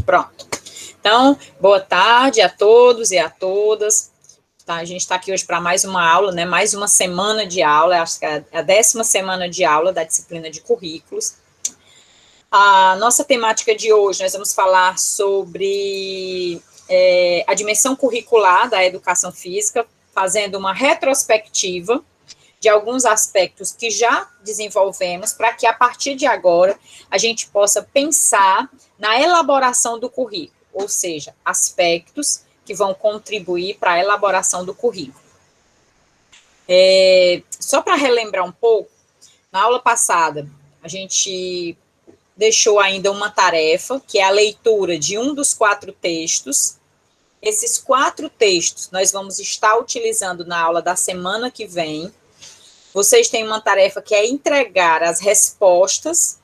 Pronto. Então, boa tarde a todos e a todas. Tá, a gente está aqui hoje para mais uma aula, né? Mais uma semana de aula, acho que é a 10ª semana de aula da disciplina de currículos. A nossa temática de hoje, nós vamos falar sobre a dimensão curricular da educação física, fazendo uma retrospectiva de alguns aspectos que já desenvolvemos, para que a partir de agora a gente possa pensar na elaboração do currículo, ou seja, aspectos que vão contribuir para a elaboração do currículo. Só para relembrar um pouco, na aula passada a gente deixou ainda uma tarefa, que é a leitura de um dos 4 textos. Esses 4 textos nós vamos estar utilizando na aula da semana que vem. Vocês têm uma tarefa que é entregar as respostas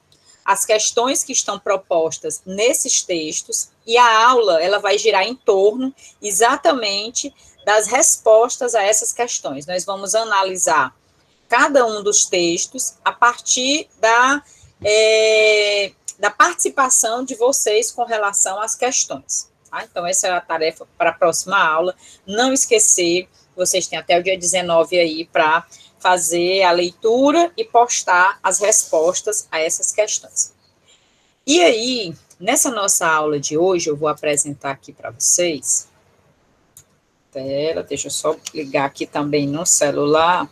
às questões que estão propostas nesses textos, e a aula ela vai girar em torno exatamente das respostas a essas questões. Nós vamos analisar cada um dos textos a partir da participação de vocês com relação às questões. Tá? Então, essa é a tarefa para a próxima aula. Não esquecer, vocês têm até o dia 19 aí para fazer a leitura e postar as respostas a essas questões. E aí, nessa nossa aula de hoje, eu vou apresentar aqui para vocês. Espera, deixa eu só ligar aqui também no celular.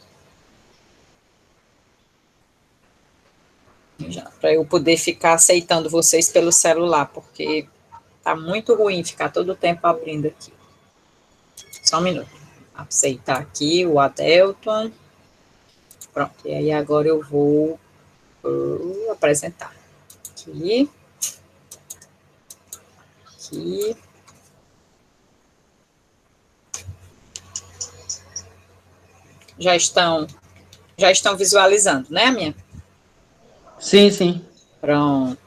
Para eu poder ficar aceitando vocês pelo celular, porque tá muito ruim ficar todo o tempo abrindo aqui. Só um minuto. Aceitar aqui o Adelton. Pronto, e aí agora eu vou apresentar. Aqui. Aqui. Já estão visualizando, né, minha? Sim, sim. Pronto.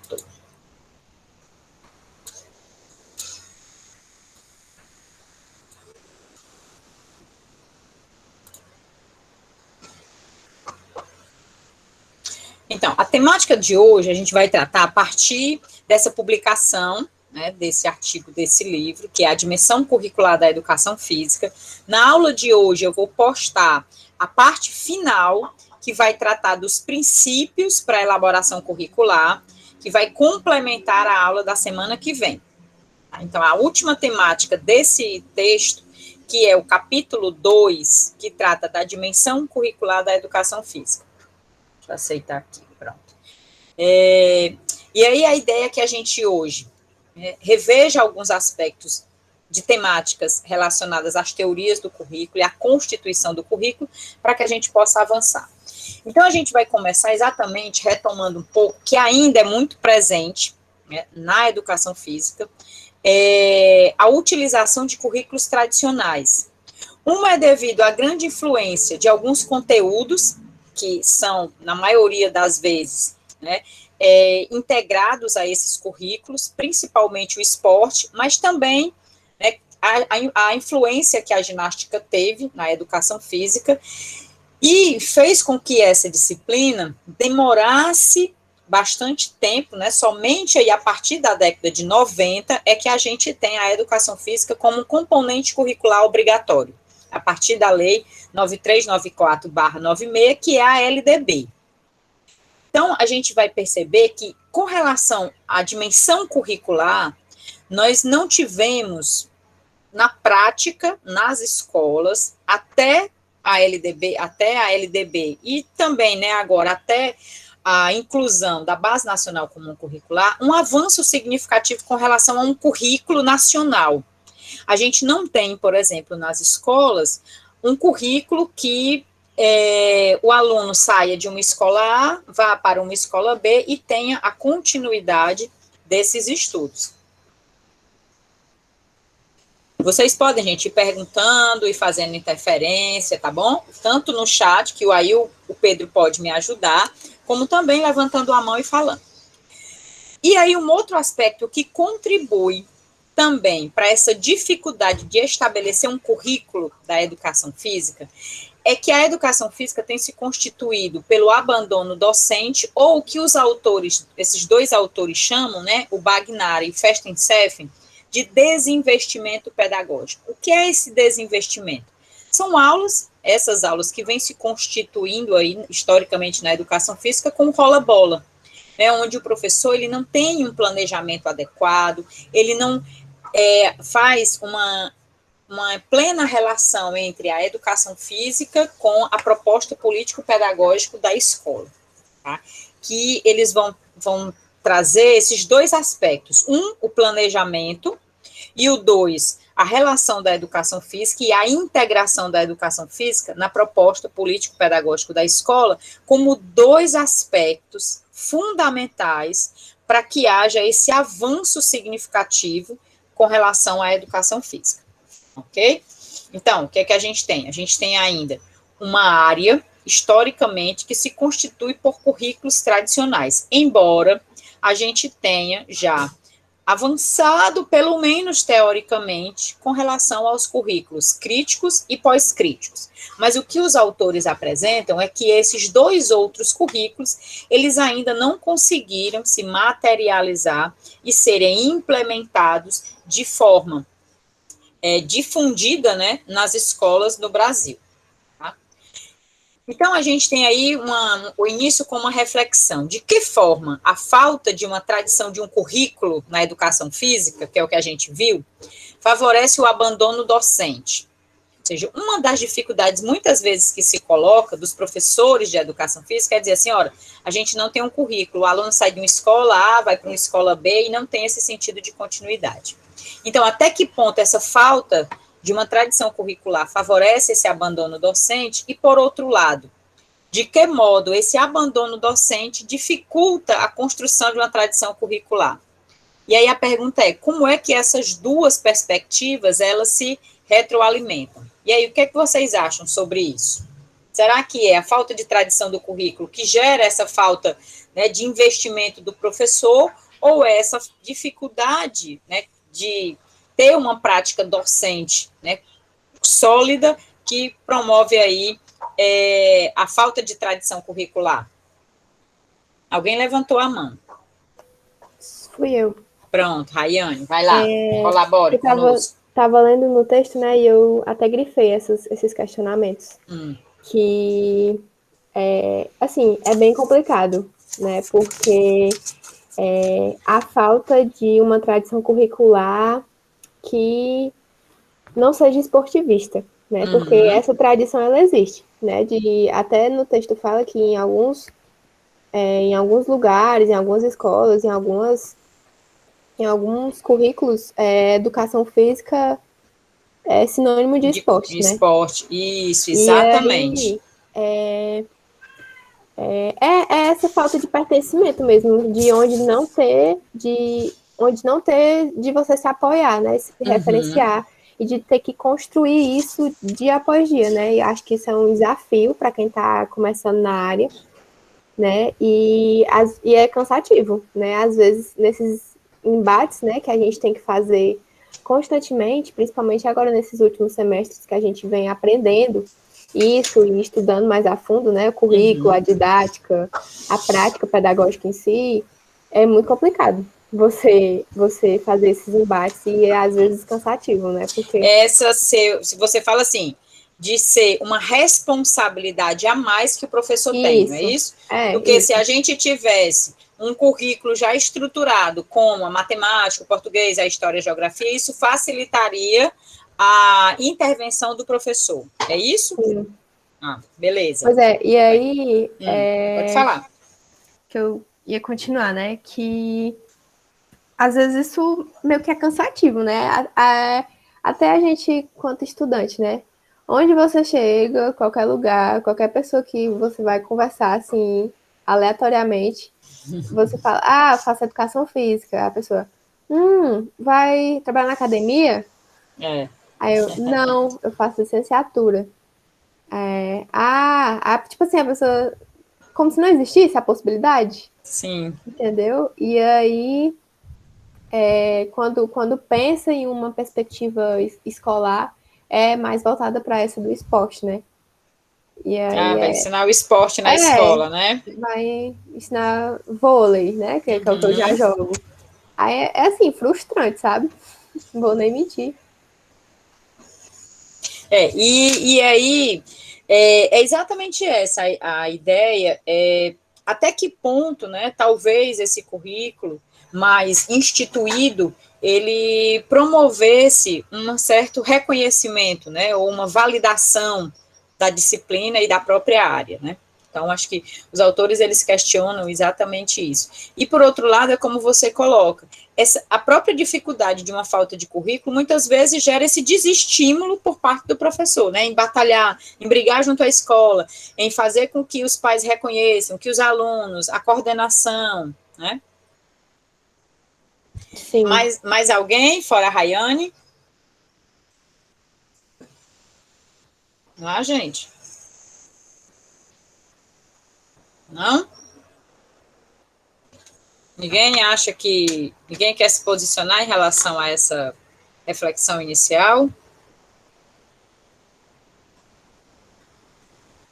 Então, a temática de hoje a gente vai tratar a partir dessa publicação, né, desse artigo, desse livro, que é a Dimensão Curricular da Educação Física. Na aula de hoje eu vou postar a parte final, que vai tratar dos princípios para a elaboração curricular, que vai complementar a aula da semana que vem. Então, a última temática desse texto, que é o capítulo 2, que trata da dimensão curricular da educação física. Deixa eu aceitar aqui, pronto. E aí a ideia é que a gente hoje reveja alguns aspectos de temáticas relacionadas às teorias do currículo e à constituição do currículo, para que a gente possa avançar. Então, a gente vai começar exatamente retomando um pouco, que ainda é muito presente, né, na educação física, a utilização de currículos tradicionais. Uma é devido à grande influência de alguns conteúdos, que são, na maioria das vezes, né, integrados a esses currículos, principalmente o esporte, mas também, né, a influência que a ginástica teve na educação física, e fez com que essa disciplina demorasse bastante tempo, né, somente aí a partir da década de 90 é que a gente tem a educação física como um componente curricular obrigatório, a partir da lei 9394/96, que é a LDB. Então, a gente vai perceber que, com relação à dimensão curricular, nós não tivemos, na prática, nas escolas, até a LDB e também, né, agora, até a inclusão da Base Nacional Comum Curricular, um avanço significativo com relação a um currículo nacional. A gente não tem, por exemplo, nas escolas, um currículo que o aluno saia de uma escola A, vá para uma escola B e tenha a continuidade desses estudos. Vocês podem, gente, ir perguntando e fazendo interferência, tá bom? Tanto no chat, que aí o Pedro pode me ajudar, como também levantando a mão e falando. E aí, um outro aspecto que contribui também para essa dificuldade de estabelecer um currículo da educação física é que a educação física tem se constituído pelo abandono docente, ou o que os autores, esses dois autores chamam, né, o Bagnara e Festensteffen, de desinvestimento pedagógico. O que é esse desinvestimento? São aulas, essas aulas que vêm se constituindo aí, historicamente, na educação física, com rola-bola, né, onde o professor ele não tem um planejamento adequado, ele não faz uma plena relação entre a educação física com a proposta político-pedagógica da escola, tá? Que eles vão trazer esses dois aspectos, o planejamento, e o dois, a relação da educação física e a integração da educação física na proposta político-pedagógica da escola, como dois aspectos fundamentais para que haja esse avanço significativo com relação à educação física. Ok? Então, o que é que a gente tem? A gente tem ainda uma área, historicamente, que se constitui por currículos tradicionais, embora a gente tenha já avançado, pelo menos teoricamente, com relação aos currículos críticos e pós-críticos. Mas o que os autores apresentam é que esses dois outros currículos, eles ainda não conseguiram se materializar e serem implementados de forma difundida, né, nas escolas do Brasil. Tá? Então, a gente tem aí o início com uma reflexão. De que forma a falta de uma tradição de um currículo na educação física, que é o que a gente viu, favorece o abandono docente? Ou seja, uma das dificuldades, muitas vezes, que se coloca dos professores de educação física é dizer assim, olha, a gente não tem um currículo, o aluno sai de uma escola A, vai para uma escola B e não tem esse sentido de continuidade. Então, até que ponto essa falta de uma tradição curricular favorece esse abandono docente? E, por outro lado, de que modo esse abandono docente dificulta a construção de uma tradição curricular? E aí a pergunta é, como é que essas duas perspectivas, elas se retroalimentam? E aí, o que é que vocês acham sobre isso? Será que é a falta de tradição do currículo que gera essa falta, né, de investimento do professor, ou é essa dificuldade, né, de ter uma prática docente, né, sólida, que promove aí a falta de tradição curricular? Alguém levantou a mão. Fui eu. Pronto, Rayane, vai lá, colabore conosco. Estava lendo no texto, né, e eu até grifei esses questionamentos, que, assim, é bem complicado, né, porque a falta de uma tradição curricular que não seja esportivista, né, porque essa tradição, ela existe, né, até no texto fala que em alguns lugares, em algumas escolas, em alguns currículos, educação física é sinônimo de esporte, de esporte, isso, exatamente. E aí, essa falta de pertencimento mesmo, de onde não ter de você se apoiar, né, se referenciar, e de ter que construir isso dia após dia, né, e acho que isso é um desafio para quem está começando na área, né, e é cansativo, né, às vezes, nesses embates, né, que a gente tem que fazer constantemente, principalmente agora nesses últimos semestres que a gente vem aprendendo isso e estudando mais a fundo, né, o currículo, a didática, a prática pedagógica em si, é muito complicado você fazer esses embates e é às vezes cansativo, né, porque... Se você fala assim, de ser uma responsabilidade a mais que o professor tem, não é isso? Porque se a gente tivesse um currículo já estruturado, como a matemática, o português, a história, a geografia, isso facilitaria a intervenção do professor, é isso? Sim. Beleza. Pois é, e aí... Pode falar. Que eu ia continuar, né, que às vezes isso meio que é cansativo, né, até a gente, quanto estudante, né, onde você chega, qualquer lugar, qualquer pessoa que você vai conversar, assim, aleatoriamente, você fala, faço educação física, a pessoa, vai trabalhar na academia? Aí eu, não, eu faço licenciatura. Tipo assim, a pessoa, como se não existisse a possibilidade. Sim. Entendeu? E aí, quando pensa em uma perspectiva escolar, é mais voltada para essa do esporte, né? E aí vai ensinar o esporte na escola, né? Vai ensinar vôlei, né? Que é o que eu já jogo. Aí é assim, frustrante, sabe? Não vou nem mentir. E aí é exatamente essa a ideia, até que ponto, né, talvez esse currículo mais instituído, ele promovesse um certo reconhecimento, né, ou uma validação da disciplina e da própria área, né? Então, acho que os autores, eles questionam exatamente isso. E, por outro lado, é como você coloca, a própria dificuldade de uma falta de currículo, muitas vezes gera esse desestímulo por parte do professor, né, em batalhar, em brigar junto à escola, em fazer com que os pais reconheçam, que os alunos, a coordenação, né? Sim. Mais alguém, fora a Rayane? Não, gente? Não? Ninguém quer se posicionar em relação a essa reflexão inicial?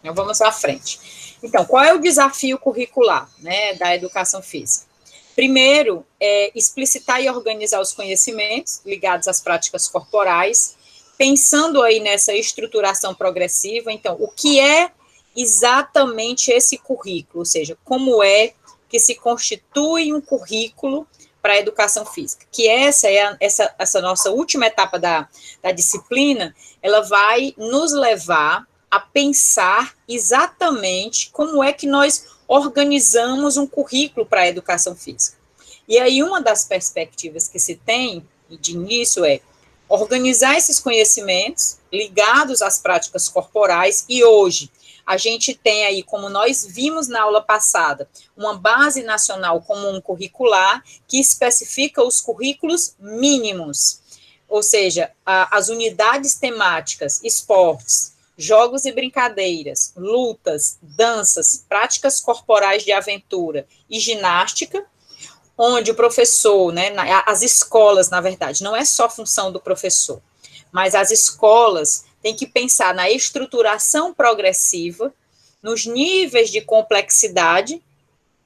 Então, vamos à frente. Então, qual é o desafio curricular, né, da educação física? Primeiro, explicitar e organizar os conhecimentos ligados às práticas corporais, pensando aí nessa estruturação progressiva. Então, o que é exatamente esse currículo? Ou seja, como é que se constitui um currículo para a educação física? Que essa nossa última etapa da disciplina, ela vai nos levar a pensar exatamente como é que nós organizamos um currículo para a educação física. E aí, uma das perspectivas que se tem de início é organizar esses conhecimentos ligados às práticas corporais, e hoje a gente tem aí, como nós vimos na aula passada, uma base nacional comum curricular que especifica os currículos mínimos, ou seja, as unidades temáticas, esportes, jogos e brincadeiras, lutas, danças, práticas corporais de aventura e ginástica, onde o professor, né, as escolas, na verdade, não é só função do professor, mas as escolas têm que pensar na estruturação progressiva, nos níveis de complexidade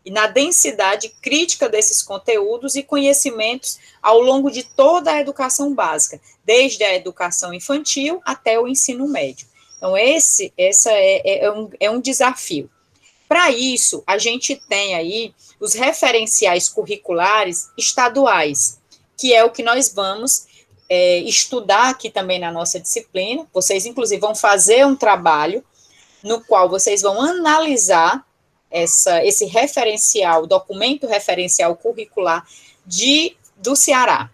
e na densidade crítica desses conteúdos e conhecimentos ao longo de toda a educação básica, desde a educação infantil até o ensino médio. Então, esse é um desafio. Para isso, a gente tem aí os referenciais curriculares estaduais, que é o que nós vamos estudar aqui também na nossa disciplina. Vocês, inclusive, vão fazer um trabalho no qual vocês vão analisar esse referencial, documento referencial curricular do Ceará,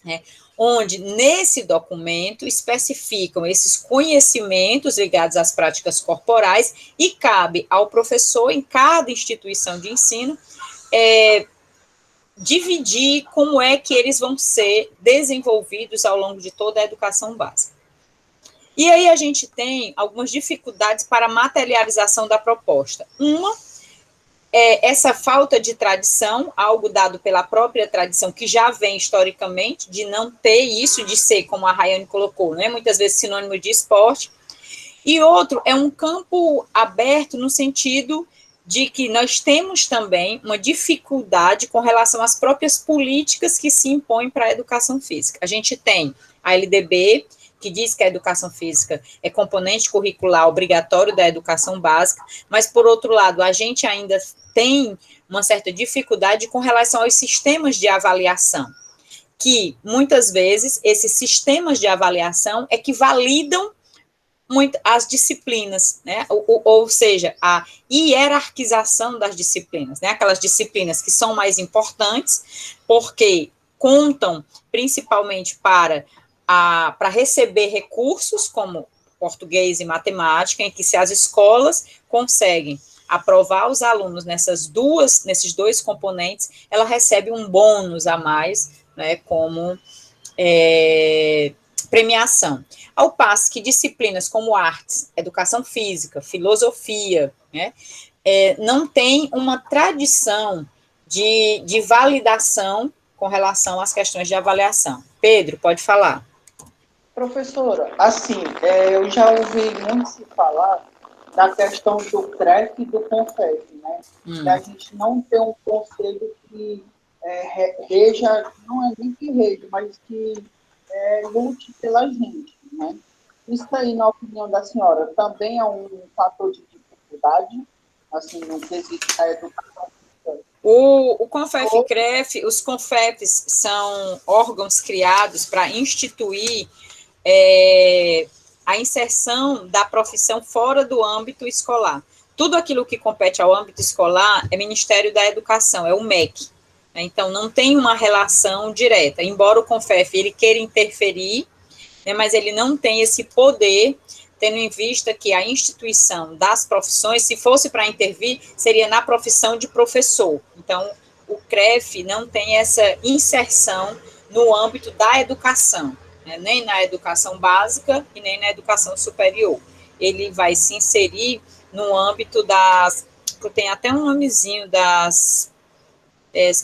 né? Onde nesse documento especificam esses conhecimentos ligados às práticas corporais e cabe ao professor, em cada instituição de ensino, dividir como é que eles vão ser desenvolvidos ao longo de toda a educação básica. E aí a gente tem algumas dificuldades para a materialização da proposta. Uma essa falta de tradição, algo dado pela própria tradição, que já vem historicamente, de não ter isso, de ser, como a Rayane colocou, né, muitas vezes sinônimo de esporte. E outro é um campo aberto no sentido de que nós temos também uma dificuldade com relação às próprias políticas que se impõem para a educação física. A gente tem a LDB, que diz que a educação física é componente curricular obrigatório da educação básica, mas, por outro lado, a gente ainda tem uma certa dificuldade com relação aos sistemas de avaliação, que, muitas vezes, esses sistemas de avaliação é que validam muito as disciplinas, né? Ou seja, a hierarquização das disciplinas, né? Aquelas disciplinas que são mais importantes, porque contam principalmente para receber recursos como português e matemática, em que se as escolas conseguem aprovar os alunos nesses dois componentes, ela recebe um bônus a mais, né, como premiação. Ao passo que disciplinas como artes, educação física, filosofia, né, não tem uma tradição de validação com relação às questões de avaliação. Pedro, pode falar. Professora, assim, eu já ouvi muito se falar da questão do CREF e do CONFEF, né? Que a gente não tem um conselho que reja, não é nem que reja, mas que lute pela gente, né? Isso aí, na opinião da senhora, também é um fator de dificuldade, assim, no quesito da educação. O CONFEF e CREF, os CONFEPs são órgãos criados para instituir a inserção da profissão fora do âmbito escolar. Tudo aquilo que compete ao âmbito escolar é Ministério da Educação, é o MEC. Então, não tem uma relação direta, embora o CONFEF ele queira interferir, né, mas ele não tem esse poder, tendo em vista que a instituição das profissões, se fosse para intervir, seria na profissão de professor. Então, o CREF não tem essa inserção no âmbito da educação, né, nem na educação básica e nem na educação superior. Ele vai se inserir no âmbito das... Tem até um nomezinho das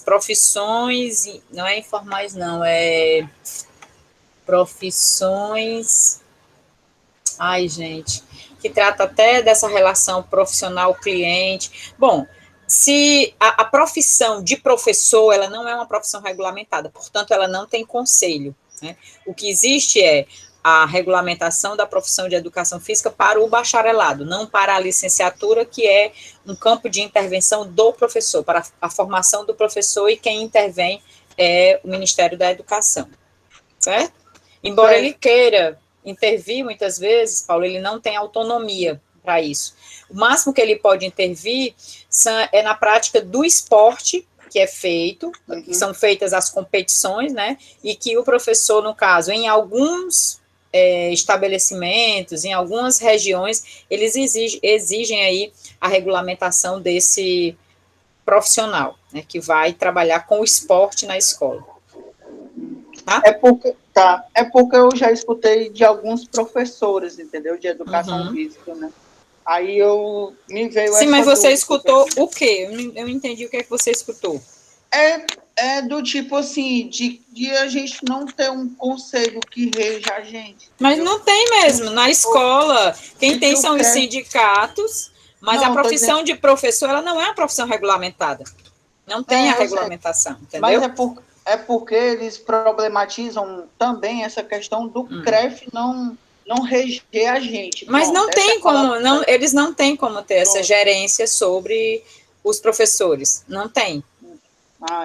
profissões, não é informais não, é profissões, ai gente, que trata até dessa relação profissional-cliente. Bom, se a profissão de professor, ela não é uma profissão regulamentada, portanto, ela não tem conselho, né? O que existe é a regulamentação da profissão de educação física para o bacharelado, não para a licenciatura, que é um campo de intervenção do professor, para a formação do professor, e quem intervém é o Ministério da Educação, certo? Embora ele queira intervir, muitas vezes, Paulo, ele não tem autonomia para isso. O máximo que ele pode intervir é na prática do esporte que é feito, que são feitas as competições, né, e que o professor, no caso, em alguns estabelecimentos, em algumas regiões, eles exigem aí a regulamentação desse profissional, né, que vai trabalhar com o esporte na escola. Tá? É porque eu já escutei de alguns professores, entendeu, de educação física, né? Aí me veio Sim, essa mas você dúvida, escutou o quê? Eu não entendi o que é que você escutou. É do tipo assim, de a gente não ter um conselho que reja a gente. Mas não tem mesmo. Na escola, quem tem são os sindicatos, mas a profissão de professor, ela não é uma profissão regulamentada. Não tem a regulamentação, entendeu? Mas é porque eles problematizam também essa questão do CREF não reger a gente. Mas não tem como, eles não têm como ter essa gerência sobre os professores. Não tem.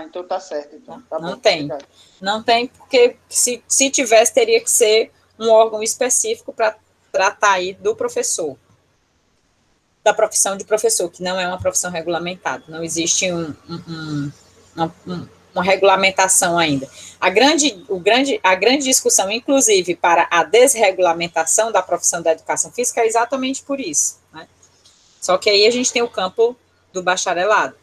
Então tá certo. Então. Tá não bom, tem. obrigado. Não tem, porque se tivesse, teria que ser um órgão específico para tratar aí do professor, da profissão de professor, que não é uma profissão regulamentada. Não existe uma regulamentação ainda. A grande discussão, inclusive, para a desregulamentação da profissão da educação física é exatamente por isso, né? Só que aí a gente tem o campo do bacharelado.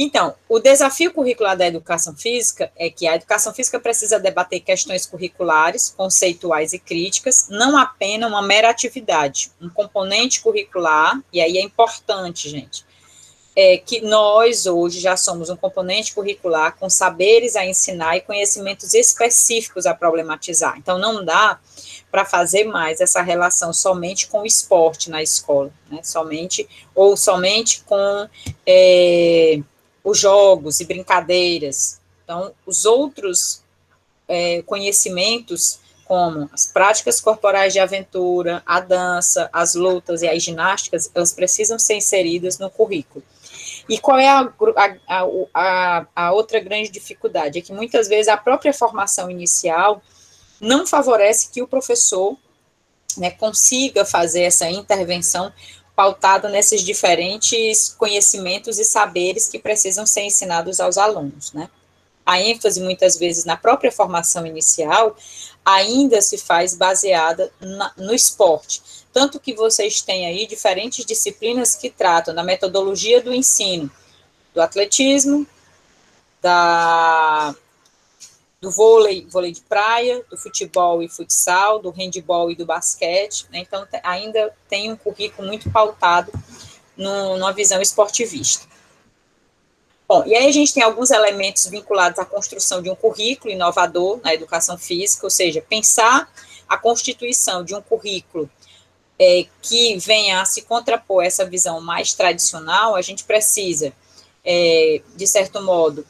Então, o desafio curricular da educação física é que a educação física precisa debater questões curriculares, conceituais e críticas, não apenas uma mera atividade, um componente curricular, e aí é importante, gente, que nós hoje já somos um componente curricular com saberes a ensinar e conhecimentos específicos a problematizar. Então, não dá para fazer mais essa relação somente com o esporte na escola, né? Somente com os jogos e brincadeiras. Então, os outros conhecimentos, como as práticas corporais de aventura, a dança, as lutas e as ginásticas, elas precisam ser inseridas no currículo. E qual é a outra grande dificuldade? É que muitas vezes a própria formação inicial não favorece que o professor, né, consiga fazer essa intervenção pautada nesses diferentes conhecimentos e saberes que precisam ser ensinados aos alunos, né? A ênfase, muitas vezes, na própria formação inicial, ainda se faz baseada no esporte. Tanto que vocês têm aí diferentes disciplinas que tratam da metodologia do ensino, do atletismo, do vôlei de praia, do futebol e futsal, do handebol e do basquete, né? Então, ainda tem um currículo muito pautado numa visão esportivista. Bom, e aí a gente tem alguns elementos vinculados à construção de um currículo inovador na educação física, ou seja, pensar a constituição de um currículo que venha a se contrapor essa visão mais tradicional, a gente precisa, de certo modo,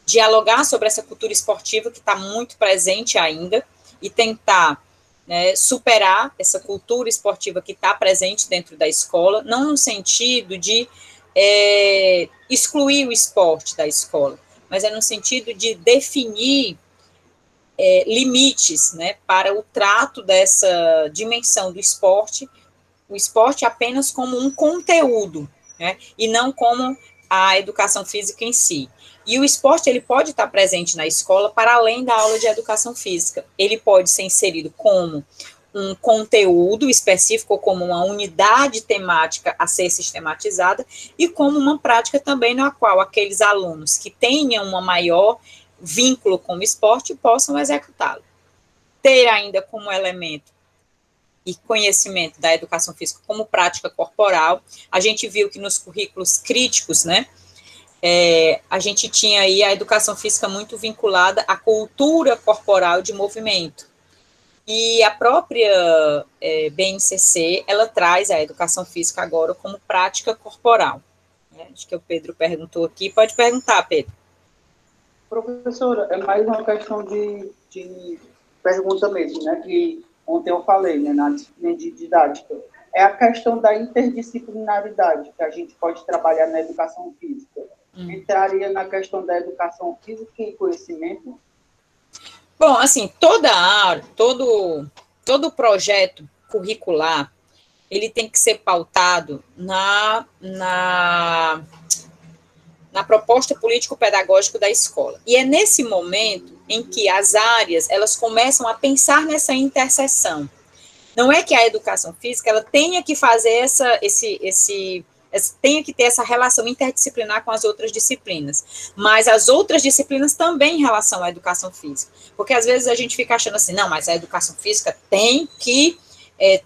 dialogar sobre essa cultura esportiva que está muito presente ainda e tentar, né, superar essa cultura esportiva que está presente dentro da escola, não no sentido de excluir o esporte da escola, mas no sentido de definir limites, né, para o trato dessa dimensão do esporte, o esporte apenas como um conteúdo, né, e não como a educação física em si. E o esporte, ele pode estar presente na escola para além da aula de educação física. Ele pode ser inserido como um conteúdo específico, como uma unidade temática a ser sistematizada, e como uma prática também na qual aqueles alunos que tenham um maior vínculo com o esporte possam executá-lo. Ter ainda como elemento e conhecimento da educação física como prática corporal. A gente viu que nos currículos críticos, né, a gente tinha aí a educação física muito vinculada à cultura corporal de movimento. E a própria BNCC, ela traz a educação física agora como prática corporal. Acho que o Pedro perguntou aqui. Pode perguntar, Pedro. Professora, é mais uma questão de pergunta mesmo, né, que ontem eu falei, né, na disciplina de didática. É a questão da interdisciplinaridade que a gente pode trabalhar na educação física. Entraria na questão da educação física e conhecimento? Bom, assim, todo projeto curricular, ele tem que ser pautado na proposta político-pedagógica da escola. E é nesse momento em que as áreas, elas começam a pensar nessa interseção. Não é que a educação física, ela tenha que fazer tenha que ter essa relação interdisciplinar com as outras disciplinas, mas as outras disciplinas também em relação à educação física, porque às vezes a gente fica achando assim, não, mas a educação física tem que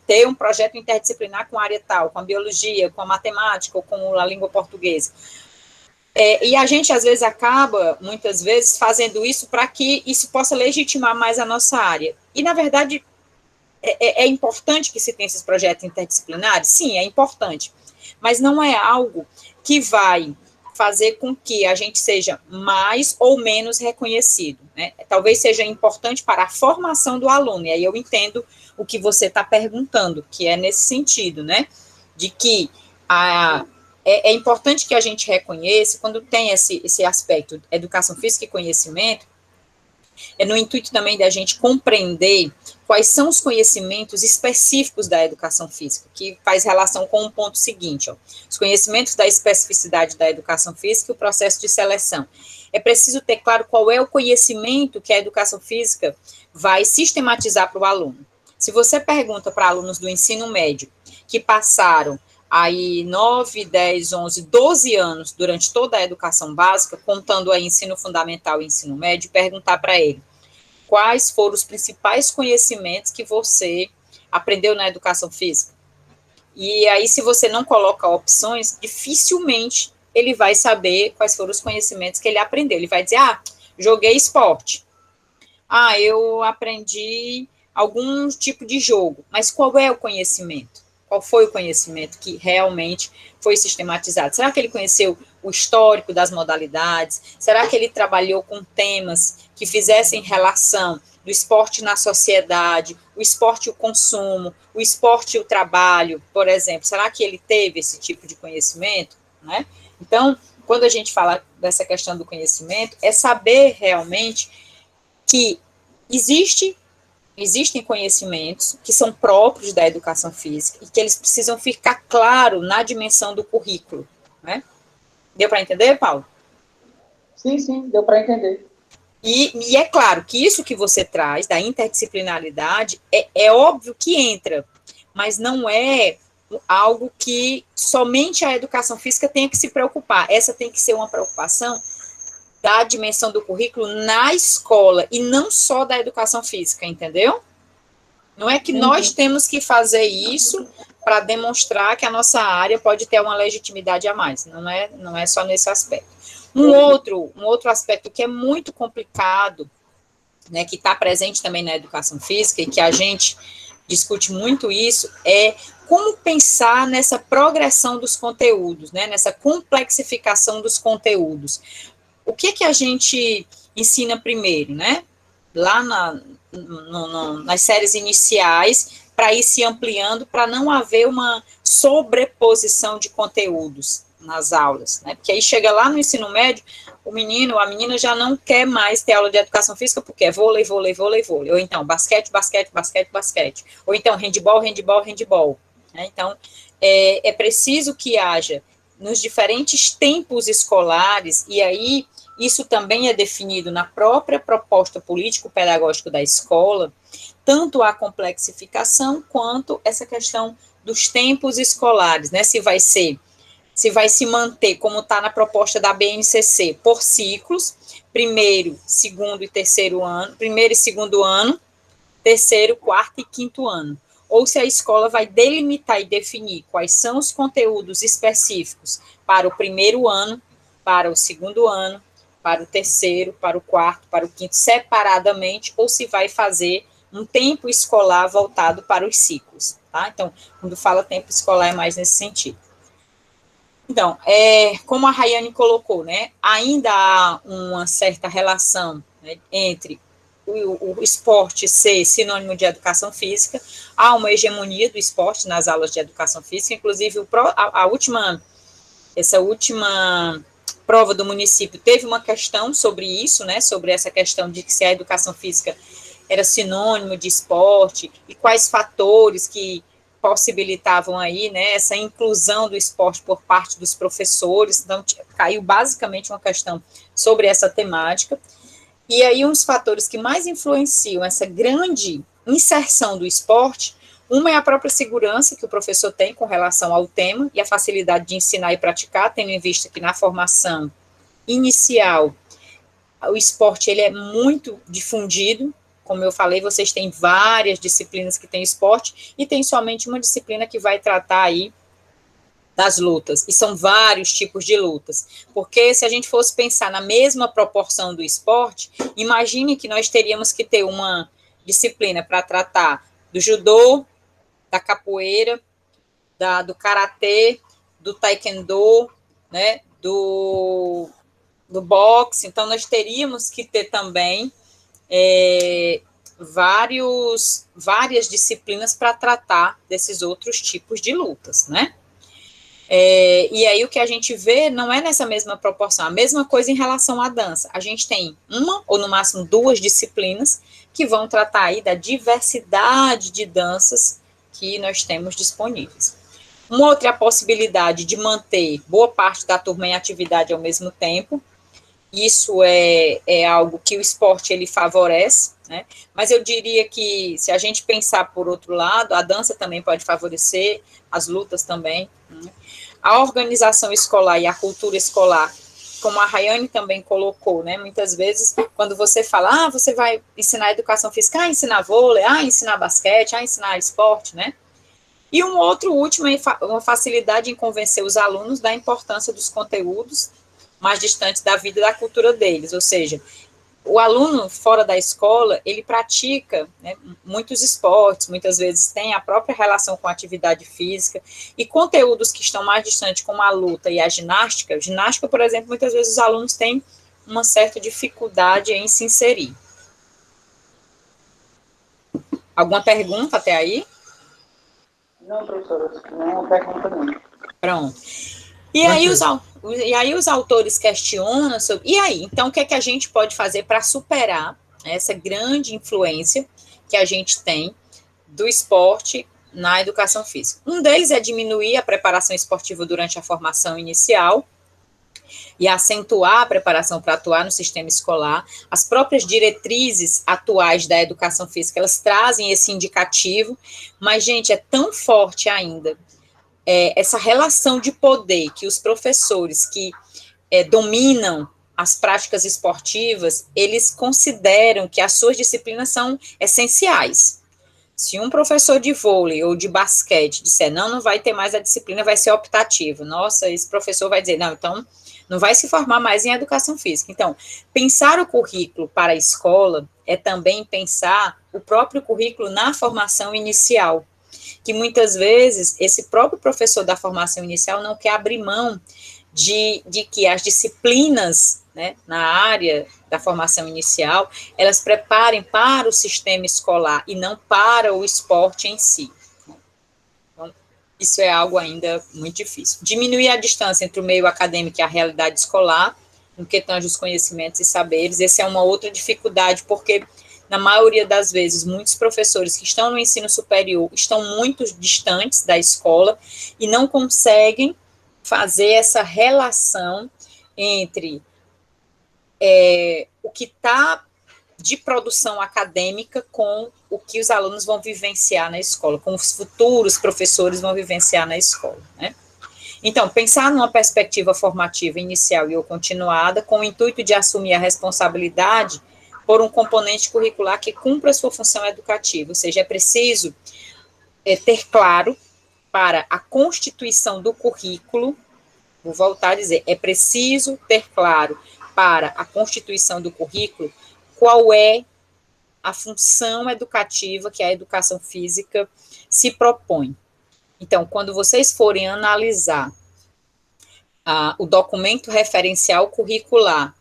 ter um projeto interdisciplinar com a área tal, com a biologia, com a matemática, ou com a língua portuguesa. E a gente, às vezes, acaba, muitas vezes, fazendo isso para que isso possa legitimar mais a nossa área. E, na verdade, é importante que se tenha esses projetos interdisciplinares? Sim, é importante. Mas não é algo que vai fazer com que a gente seja mais ou menos reconhecido, né? Talvez seja importante para a formação do aluno, e aí eu entendo o que você está perguntando, que é nesse sentido, né? De que é importante que a gente reconheça, quando tem esse aspecto, educação física e conhecimento, no intuito também da gente compreender quais são os conhecimentos específicos da educação física, que faz relação com o ponto seguinte, os conhecimentos da especificidade da educação física e o processo de seleção. É preciso ter claro qual é o conhecimento que a educação física vai sistematizar para o aluno. Se você pergunta para alunos do ensino médio, que passaram aí 9, 10, 11, 12 anos durante toda a educação básica, contando aí ensino fundamental e ensino médio, perguntar para ele quais foram os principais conhecimentos que você aprendeu na educação física. E aí, se você não coloca opções, dificilmente ele vai saber quais foram os conhecimentos que ele aprendeu. Ele vai dizer, joguei esporte. Eu aprendi algum tipo de jogo. Mas qual é o conhecimento? Qual foi o conhecimento que realmente foi sistematizado? Será que ele conheceu o histórico das modalidades? Será que ele trabalhou com temas que fizessem relação do esporte na sociedade, o esporte e o consumo, o esporte e o trabalho, por exemplo? Será que ele teve esse tipo de conhecimento, né? Então, quando a gente fala dessa questão do conhecimento, é saber realmente que existem conhecimentos que são próprios da educação física e que eles precisam ficar claro na dimensão do currículo, né? Deu para entender, Paulo? Sim, deu para entender. E é claro que isso que você traz, da interdisciplinaridade, é óbvio que entra, mas não é algo que somente a educação física tenha que se preocupar. Essa tem que ser uma preocupação da dimensão do currículo na escola, e não só da educação física, entendeu? Não é que nós temos que fazer isso para demonstrar que a nossa área pode ter uma legitimidade a mais, não é só nesse aspecto. Um outro aspecto que é muito complicado, né, que está presente também na educação física, e que a gente discute muito isso, é como pensar nessa progressão dos conteúdos, né, nessa complexificação dos conteúdos? O que a gente ensina primeiro, né? Lá nas séries iniciais, para ir se ampliando, para não haver uma sobreposição de conteúdos nas aulas, né? Porque aí chega lá no ensino médio, o menino, a menina já não quer mais ter aula de educação física, porque é vôlei, vôlei, vôlei, vôlei, ou então basquete, basquete, basquete, basquete, ou então handball, handball, handball, né? Então, é preciso que haja nos diferentes tempos escolares, e aí isso também é definido na própria proposta político-pedagógica da escola, tanto a complexificação quanto essa questão dos tempos escolares, né? Se vai se manter como está na proposta da BNCC por ciclos, primeiro, segundo e terceiro ano, primeiro e segundo ano, terceiro, quarto e quinto ano. Ou se a escola vai delimitar e definir quais são os conteúdos específicos para o primeiro ano, para o segundo ano, para o terceiro, para o quarto, para o quinto, separadamente, ou se vai fazer um tempo escolar voltado para os ciclos, tá? Então, quando fala tempo escolar, é mais nesse sentido. Então, como a Rayane colocou, né, ainda há uma certa relação, né, entre o esporte ser sinônimo de educação física, há uma hegemonia do esporte nas aulas de educação física, inclusive essa última prova do município teve uma questão sobre isso, né, sobre essa questão de que se a educação física era sinônimo de esporte, e quais fatores que possibilitavam aí, né, essa inclusão do esporte por parte dos professores. Então, caiu basicamente uma questão sobre essa temática. E aí, uns fatores que mais influenciam essa grande inserção do esporte, uma é a própria segurança que o professor tem com relação ao tema e a facilidade de ensinar e praticar, tendo em vista que na formação inicial, o esporte ele é muito difundido. Como eu falei, vocês têm várias disciplinas que têm esporte e tem somente uma disciplina que vai tratar aí das lutas, e são vários tipos de lutas, porque se a gente fosse pensar na mesma proporção do esporte, imagine que nós teríamos que ter uma disciplina para tratar do judô, da capoeira, do karatê, do taekwondo, né, do boxe. Então nós teríamos que ter também várias disciplinas para tratar desses outros tipos de lutas, né? E aí o que a gente vê não é nessa mesma proporção, a mesma coisa em relação à dança. A gente tem uma ou no máximo duas disciplinas que vão tratar aí da diversidade de danças que nós temos disponíveis. Uma outra é a possibilidade de manter boa parte da turma em atividade ao mesmo tempo. Isso é algo que o esporte ele favorece, né? Mas eu diria que se a gente pensar por outro lado, a dança também pode favorecer, as lutas também, né? A organização escolar e a cultura escolar, como a Rayane também colocou, né? Muitas vezes, quando você fala, você vai ensinar educação física, ensinar vôlei, ensinar basquete, ensinar esporte, né? E um outro último é uma facilidade em convencer os alunos da importância dos conteúdos mais distantes da vida e da cultura deles, ou seja, o aluno fora da escola, ele pratica, né, muitos esportes, muitas vezes tem a própria relação com a atividade física, e conteúdos que estão mais distantes, como a luta e a ginástica, por exemplo, muitas vezes os alunos têm uma certa dificuldade em se inserir. Alguma pergunta até aí? Não, professora, não é uma pergunta não. Pronto. E aí os autores questionam sobre, e aí, então o que é que a gente pode fazer para superar essa grande influência que a gente tem do esporte na educação física? Um deles é diminuir a preparação esportiva durante a formação inicial e acentuar a preparação para atuar no sistema escolar. As próprias diretrizes atuais da educação física, elas trazem esse indicativo, mas, gente, é tão forte ainda essa relação de poder que os professores que dominam as práticas esportivas, eles consideram que as suas disciplinas são essenciais. Se um professor de vôlei ou de basquete disser, não vai ter mais a disciplina, vai ser optativa. Nossa, esse professor vai dizer, não, então não vai se formar mais em educação física. Então, pensar o currículo para a escola é também pensar o próprio currículo na formação inicial. que muitas vezes esse próprio professor da formação inicial não quer abrir mão de que as disciplinas, né, na área da formação inicial, elas preparem para o sistema escolar e não para o esporte em si. Então, isso é algo ainda muito difícil. Diminuir a distância entre o meio acadêmico e a realidade escolar, no que tange os conhecimentos e saberes, essa é uma outra dificuldade, porque, na maioria das vezes, muitos professores que estão no ensino superior estão muito distantes da escola e não conseguem fazer essa relação entre o que está de produção acadêmica com o que os alunos vão vivenciar na escola, com os futuros professores vão vivenciar na escola, né? Então, pensar numa perspectiva formativa inicial e ou continuada, com o intuito de assumir a responsabilidade por um componente curricular que cumpra a sua função educativa, ou seja, é preciso ter claro para a constituição do currículo, vou voltar a dizer, é preciso ter claro para a constituição do currículo qual é a função educativa que a educação física se propõe. Então, quando vocês forem analisar o documento referencial curricular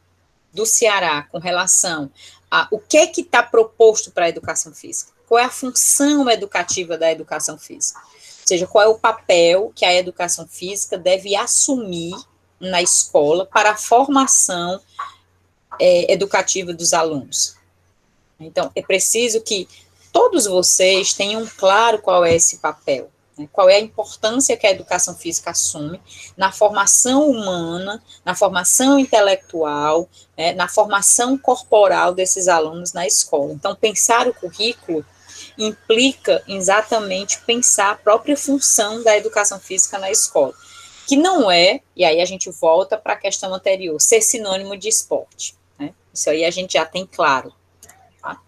do Ceará com relação a o que está proposto para a educação física, qual é a função educativa da educação física, ou seja, qual é o papel que a educação física deve assumir na escola para a formação educativa dos alunos. Então, é preciso que todos vocês tenham claro qual é esse papel, né, qual é a importância que a educação física assume na formação humana, na formação intelectual, né, na formação corporal desses alunos na escola. Então, pensar o currículo implica exatamente pensar a própria função da educação física na escola, que não é, e aí a gente volta para a questão anterior, ser sinônimo de esporte, né? Isso aí a gente já tem claro. Tá?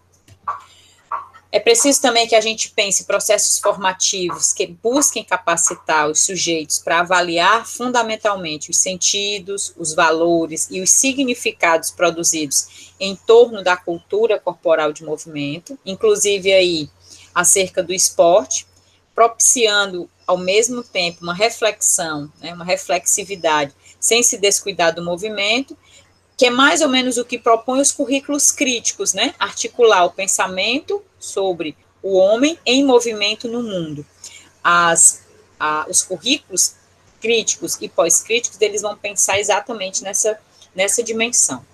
É preciso também que a gente pense processos formativos que busquem capacitar os sujeitos para avaliar fundamentalmente os sentidos, os valores e os significados produzidos em torno da cultura corporal de movimento, inclusive aí acerca do esporte, propiciando ao mesmo tempo uma reflexão, né, uma reflexividade, sem se descuidar do movimento, que é mais ou menos o que propõe os currículos críticos, né, articular o pensamento sobre o homem em movimento no mundo. Os currículos críticos e pós-críticos, eles vão pensar exatamente nessa dimensão.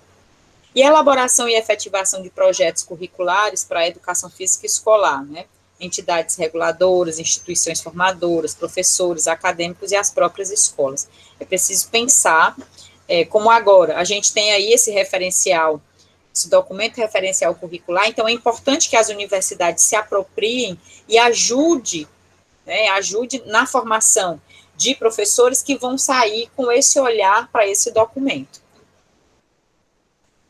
E a elaboração e efetivação de projetos curriculares para a educação física escolar, né, entidades reguladoras, instituições formadoras, professores, acadêmicos e as próprias escolas. É preciso pensar, como agora, a gente tem aí esse referencial, esse documento referencial curricular, então é importante que as universidades se apropriem e ajude na formação de professores que vão sair com esse olhar para esse documento.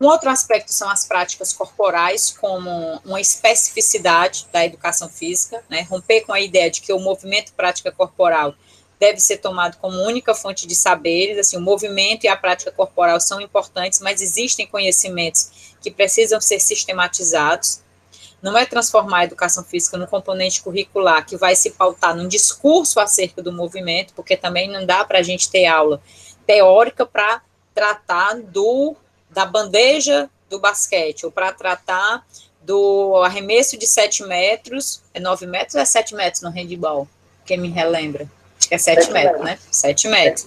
Um outro aspecto são as práticas corporais, como uma especificidade da educação física, né, romper com a ideia de que o movimento e prática corporal deve ser tomado como única fonte de saberes, assim, o movimento e a prática corporal são importantes, mas existem conhecimentos que precisam ser sistematizados. Não é transformar a educação física num componente curricular que vai se pautar num discurso acerca do movimento, porque também não dá para a gente ter aula teórica para tratar da bandeja do basquete, ou para tratar do arremesso de 7 metros, 9 metros ou é 7 metros no handball? Quem me relembra? Acho que é 7 metros, né? 7 metros.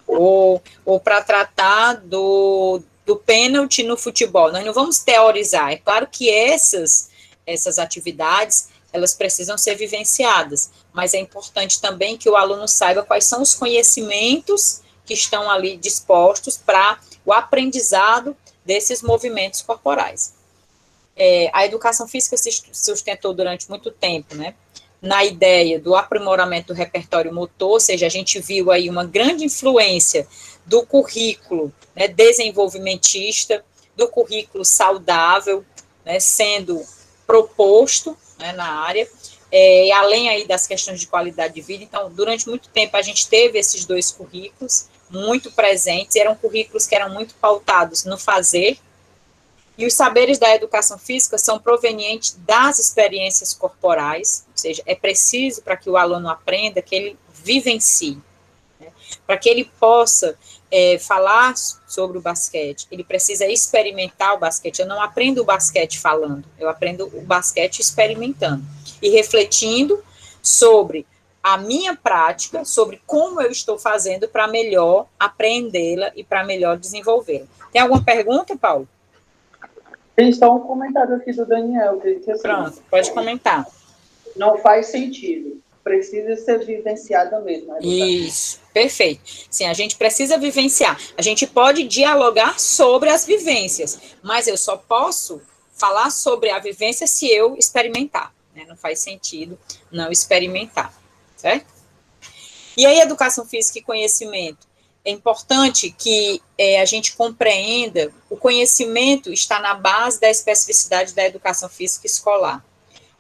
Ou para tratar do pênalti no futebol. Nós não vamos teorizar. É claro que essas atividades, elas precisam ser vivenciadas, mas é importante também que o aluno saiba quais são os conhecimentos que estão ali dispostos para o aprendizado desses movimentos corporais. A educação física se sustentou durante muito tempo, né, na ideia do aprimoramento do repertório motor, ou seja, a gente viu aí uma grande influência do currículo, né, desenvolvimentista, do currículo saudável, né, sendo proposto, né, na área, além aí das questões de qualidade de vida. Então, durante muito tempo a gente teve esses dois currículos muito presentes, eram currículos que eram muito pautados no fazer, E os saberes da educação física são provenientes das experiências corporais, ou seja, é preciso para que o aluno aprenda que ele vivencie, né? Para que ele possa falar sobre o basquete, ele precisa experimentar o basquete. Eu não aprendo o basquete falando, eu aprendo o basquete experimentando e refletindo sobre a minha prática, sobre como eu estou fazendo para melhor aprendê-la e para melhor desenvolvê-la. Tem alguma pergunta, Paulo? Tem só um comentário aqui do Daniel, que diz assim, pronto, pode comentar. Não faz sentido, precisa ser vivenciada mesmo. Isso, perfeito. Sim, a gente precisa vivenciar. A gente pode dialogar sobre as vivências, mas eu só posso falar sobre a vivência se eu experimentar, né? Não faz sentido não experimentar, certo? E aí, educação física e conhecimento. É importante que a gente compreenda, o conhecimento está na base da especificidade da educação física escolar.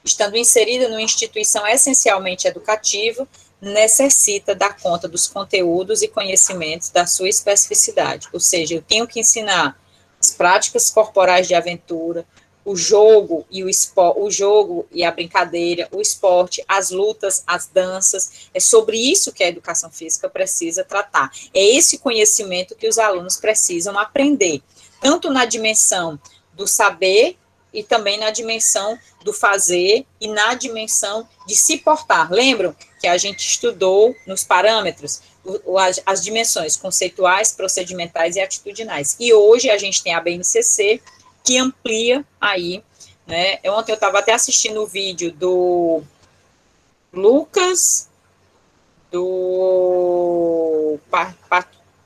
Estando inserida numa instituição essencialmente educativa, necessita dar conta dos conteúdos e conhecimentos da sua especificidade. Ou seja, eu tenho que ensinar as práticas corporais de aventura, o jogo e a brincadeira, o esporte, as lutas, as danças. É sobre isso que a educação física precisa tratar. É esse conhecimento que os alunos precisam aprender, tanto na dimensão do saber e também na dimensão do fazer e na dimensão de se portar. Lembram que a gente estudou nos parâmetros as dimensões conceituais, procedimentais e atitudinais. E hoje a gente tem a BNCC, que amplia aí, né? Ontem eu estava até assistindo o vídeo do Lucas, do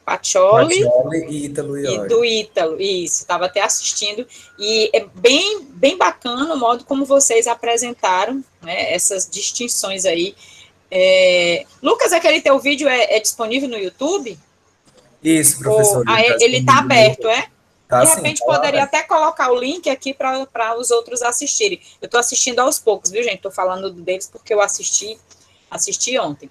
Pacioli e Ítalo e do Ítalo, isso, estava até assistindo, e é bem bacana o modo como vocês apresentaram, né, essas distinções aí. Lucas, aquele teu vídeo é disponível no YouTube? Isso, professor. Ele está aberto, é? Tá, de repente, sim, poderia até colocar o link aqui para os outros assistirem. Eu estou assistindo aos poucos, viu, gente? Estou falando deles porque eu assisti ontem.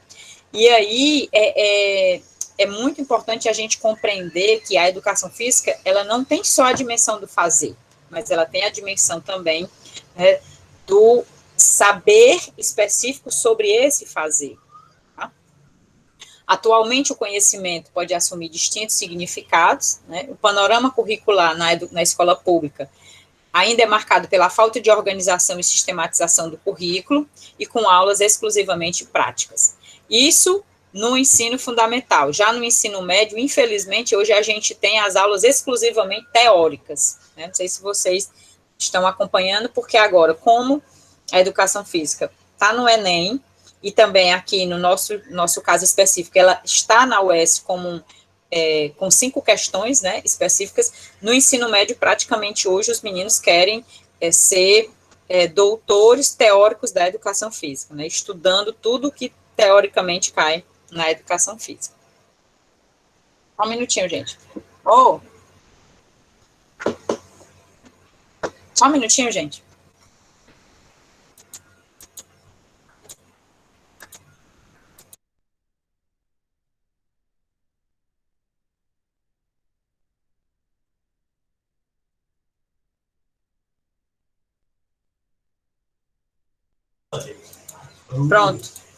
E aí, é muito importante a gente compreender que a educação física, ela não tem só a dimensão do fazer, mas ela tem a dimensão também, né, do saber específico sobre esse fazer. Tá? Atualmente, o conhecimento pode assumir distintos significados, né? O panorama curricular na escola pública ainda é marcado pela falta de organização e sistematização do currículo e com aulas exclusivamente práticas. Isso no ensino fundamental. Já no ensino médio, infelizmente, hoje a gente tem as aulas exclusivamente teóricas, né? Não sei se vocês estão acompanhando, porque agora, como a educação física está no Enem, e também aqui no nosso caso específico, ela está na UES como com 5 questões, né, específicas. No ensino médio, praticamente hoje, os meninos querem ser doutores teóricos da educação física, né, estudando tudo que teoricamente cai na educação física. Só um minutinho, gente. Só um minutinho, gente.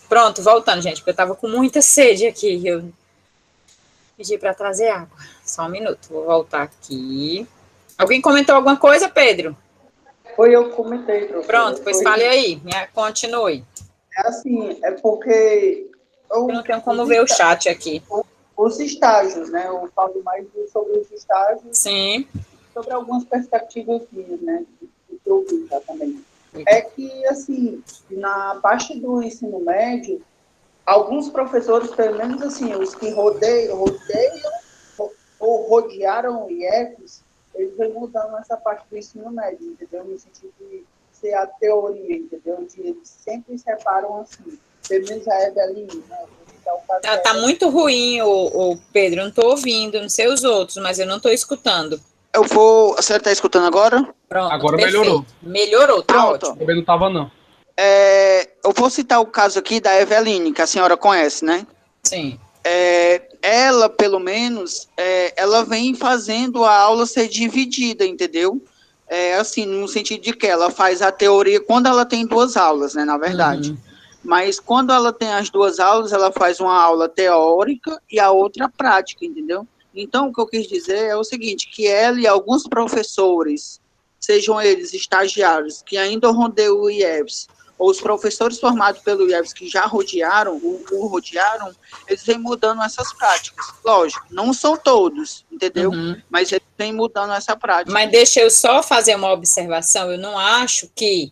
Pronto, voltando, gente, porque eu tava com muita sede aqui, eu pedi para trazer água. Só um minuto, vou voltar aqui. Alguém comentou alguma coisa, Pedro? Foi eu que comentei, professor. Pronto, pois fale aí, continue. É assim, é porque... Eu não tenho como ver o chat aqui. Os estágios, né? Eu falo mais sobre os estágios. Sim. Sobre algumas perspectivas minhas, né? Do que eu vi já também. É que, assim, na parte do ensino médio, alguns professores, pelo menos assim, os que rodeiam ou rodearam o IEFES, eles vêm mudando essa parte do ensino médio, entendeu? No sentido de ser a teoria, entendeu? Eles sempre separam assim, pelo menos a Eveline, né? Tá muito ruim, o Pedro, eu não estou ouvindo, não sei os outros, mas eu não estou escutando. A senhora está escutando agora? Pronto, agora perfeito. Melhorou, tá pronto. Ótimo. Também não estava, não. Eu vou citar o caso aqui da Eveline, que a senhora conhece, né? Sim. Ela, pelo menos, ela vem fazendo a aula ser dividida, entendeu? assim, no sentido de que ela faz a teoria quando ela tem 2 aulas, né, na verdade. Uhum. Mas quando ela tem as 2 aulas, ela faz uma aula teórica e a outra prática, entendeu? Então, o que eu quis dizer é o seguinte, que ela e alguns professores, sejam eles estagiários, que ainda rodeiam o IEPS, ou os professores formados pelo IEPS que já rodearam, eles vêm mudando essas práticas. Lógico, não são todos, entendeu? Uhum. Mas eles vêm mudando essa prática. Mas deixa eu só fazer uma observação, eu não acho que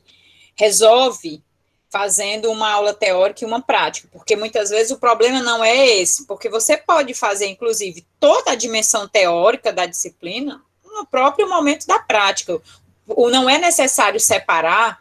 resolve fazendo uma aula teórica e uma prática, porque muitas vezes o problema não é esse, porque você pode fazer, inclusive, toda a dimensão teórica da disciplina no próprio momento da prática. Não é necessário separar,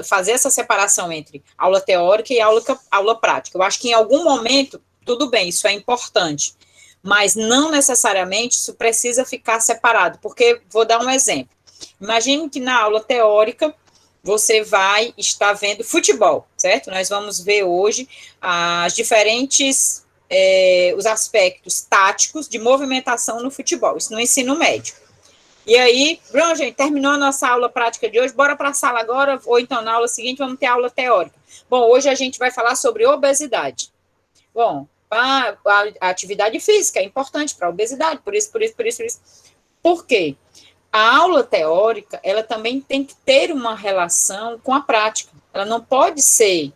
fazer essa separação entre aula teórica e aula prática. Eu acho que em algum momento, tudo bem, isso é importante, mas não necessariamente isso precisa ficar separado, porque, vou dar um exemplo, imagine que na aula teórica você vai estar vendo futebol, certo? Nós vamos ver hoje as diferentes, os aspectos táticos de movimentação no futebol, isso no ensino médio. E aí, Bruno, gente, terminou a nossa aula prática de hoje, bora para a sala agora, ou então na aula seguinte vamos ter aula teórica. Bom, hoje a gente vai falar sobre obesidade. Bom, a atividade física é importante para a obesidade, por isso. Por quê? A aula teórica, ela também tem que ter uma relação com a prática. Ela não pode ser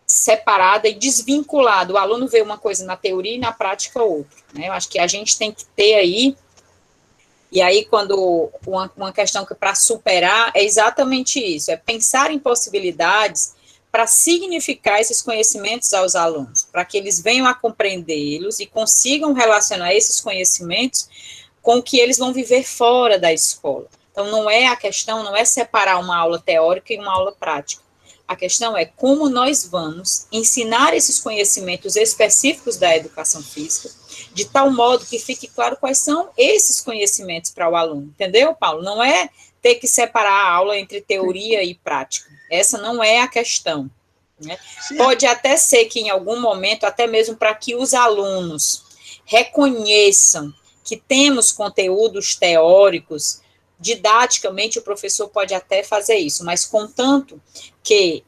separada e desvinculada. O aluno vê uma coisa na teoria e na prática outra, né? Eu acho que a gente tem que ter aí, e aí quando uma questão que para superar é exatamente isso, é pensar em possibilidades para significar esses conhecimentos aos alunos, para que eles venham a compreendê-los e consigam relacionar esses conhecimentos com o que eles vão viver fora da escola. Então, a questão não é separar uma aula teórica e uma aula prática. A questão é como nós vamos ensinar esses conhecimentos específicos da educação física, de tal modo que fique claro quais são esses conhecimentos para o aluno. Entendeu, Paulo? Não é ter que separar a aula entre teoria e prática. Essa não é a questão, né? Pode até ser que em algum momento, até mesmo para que os alunos reconheçam que temos conteúdos teóricos, didaticamente o professor pode até fazer isso, mas contanto que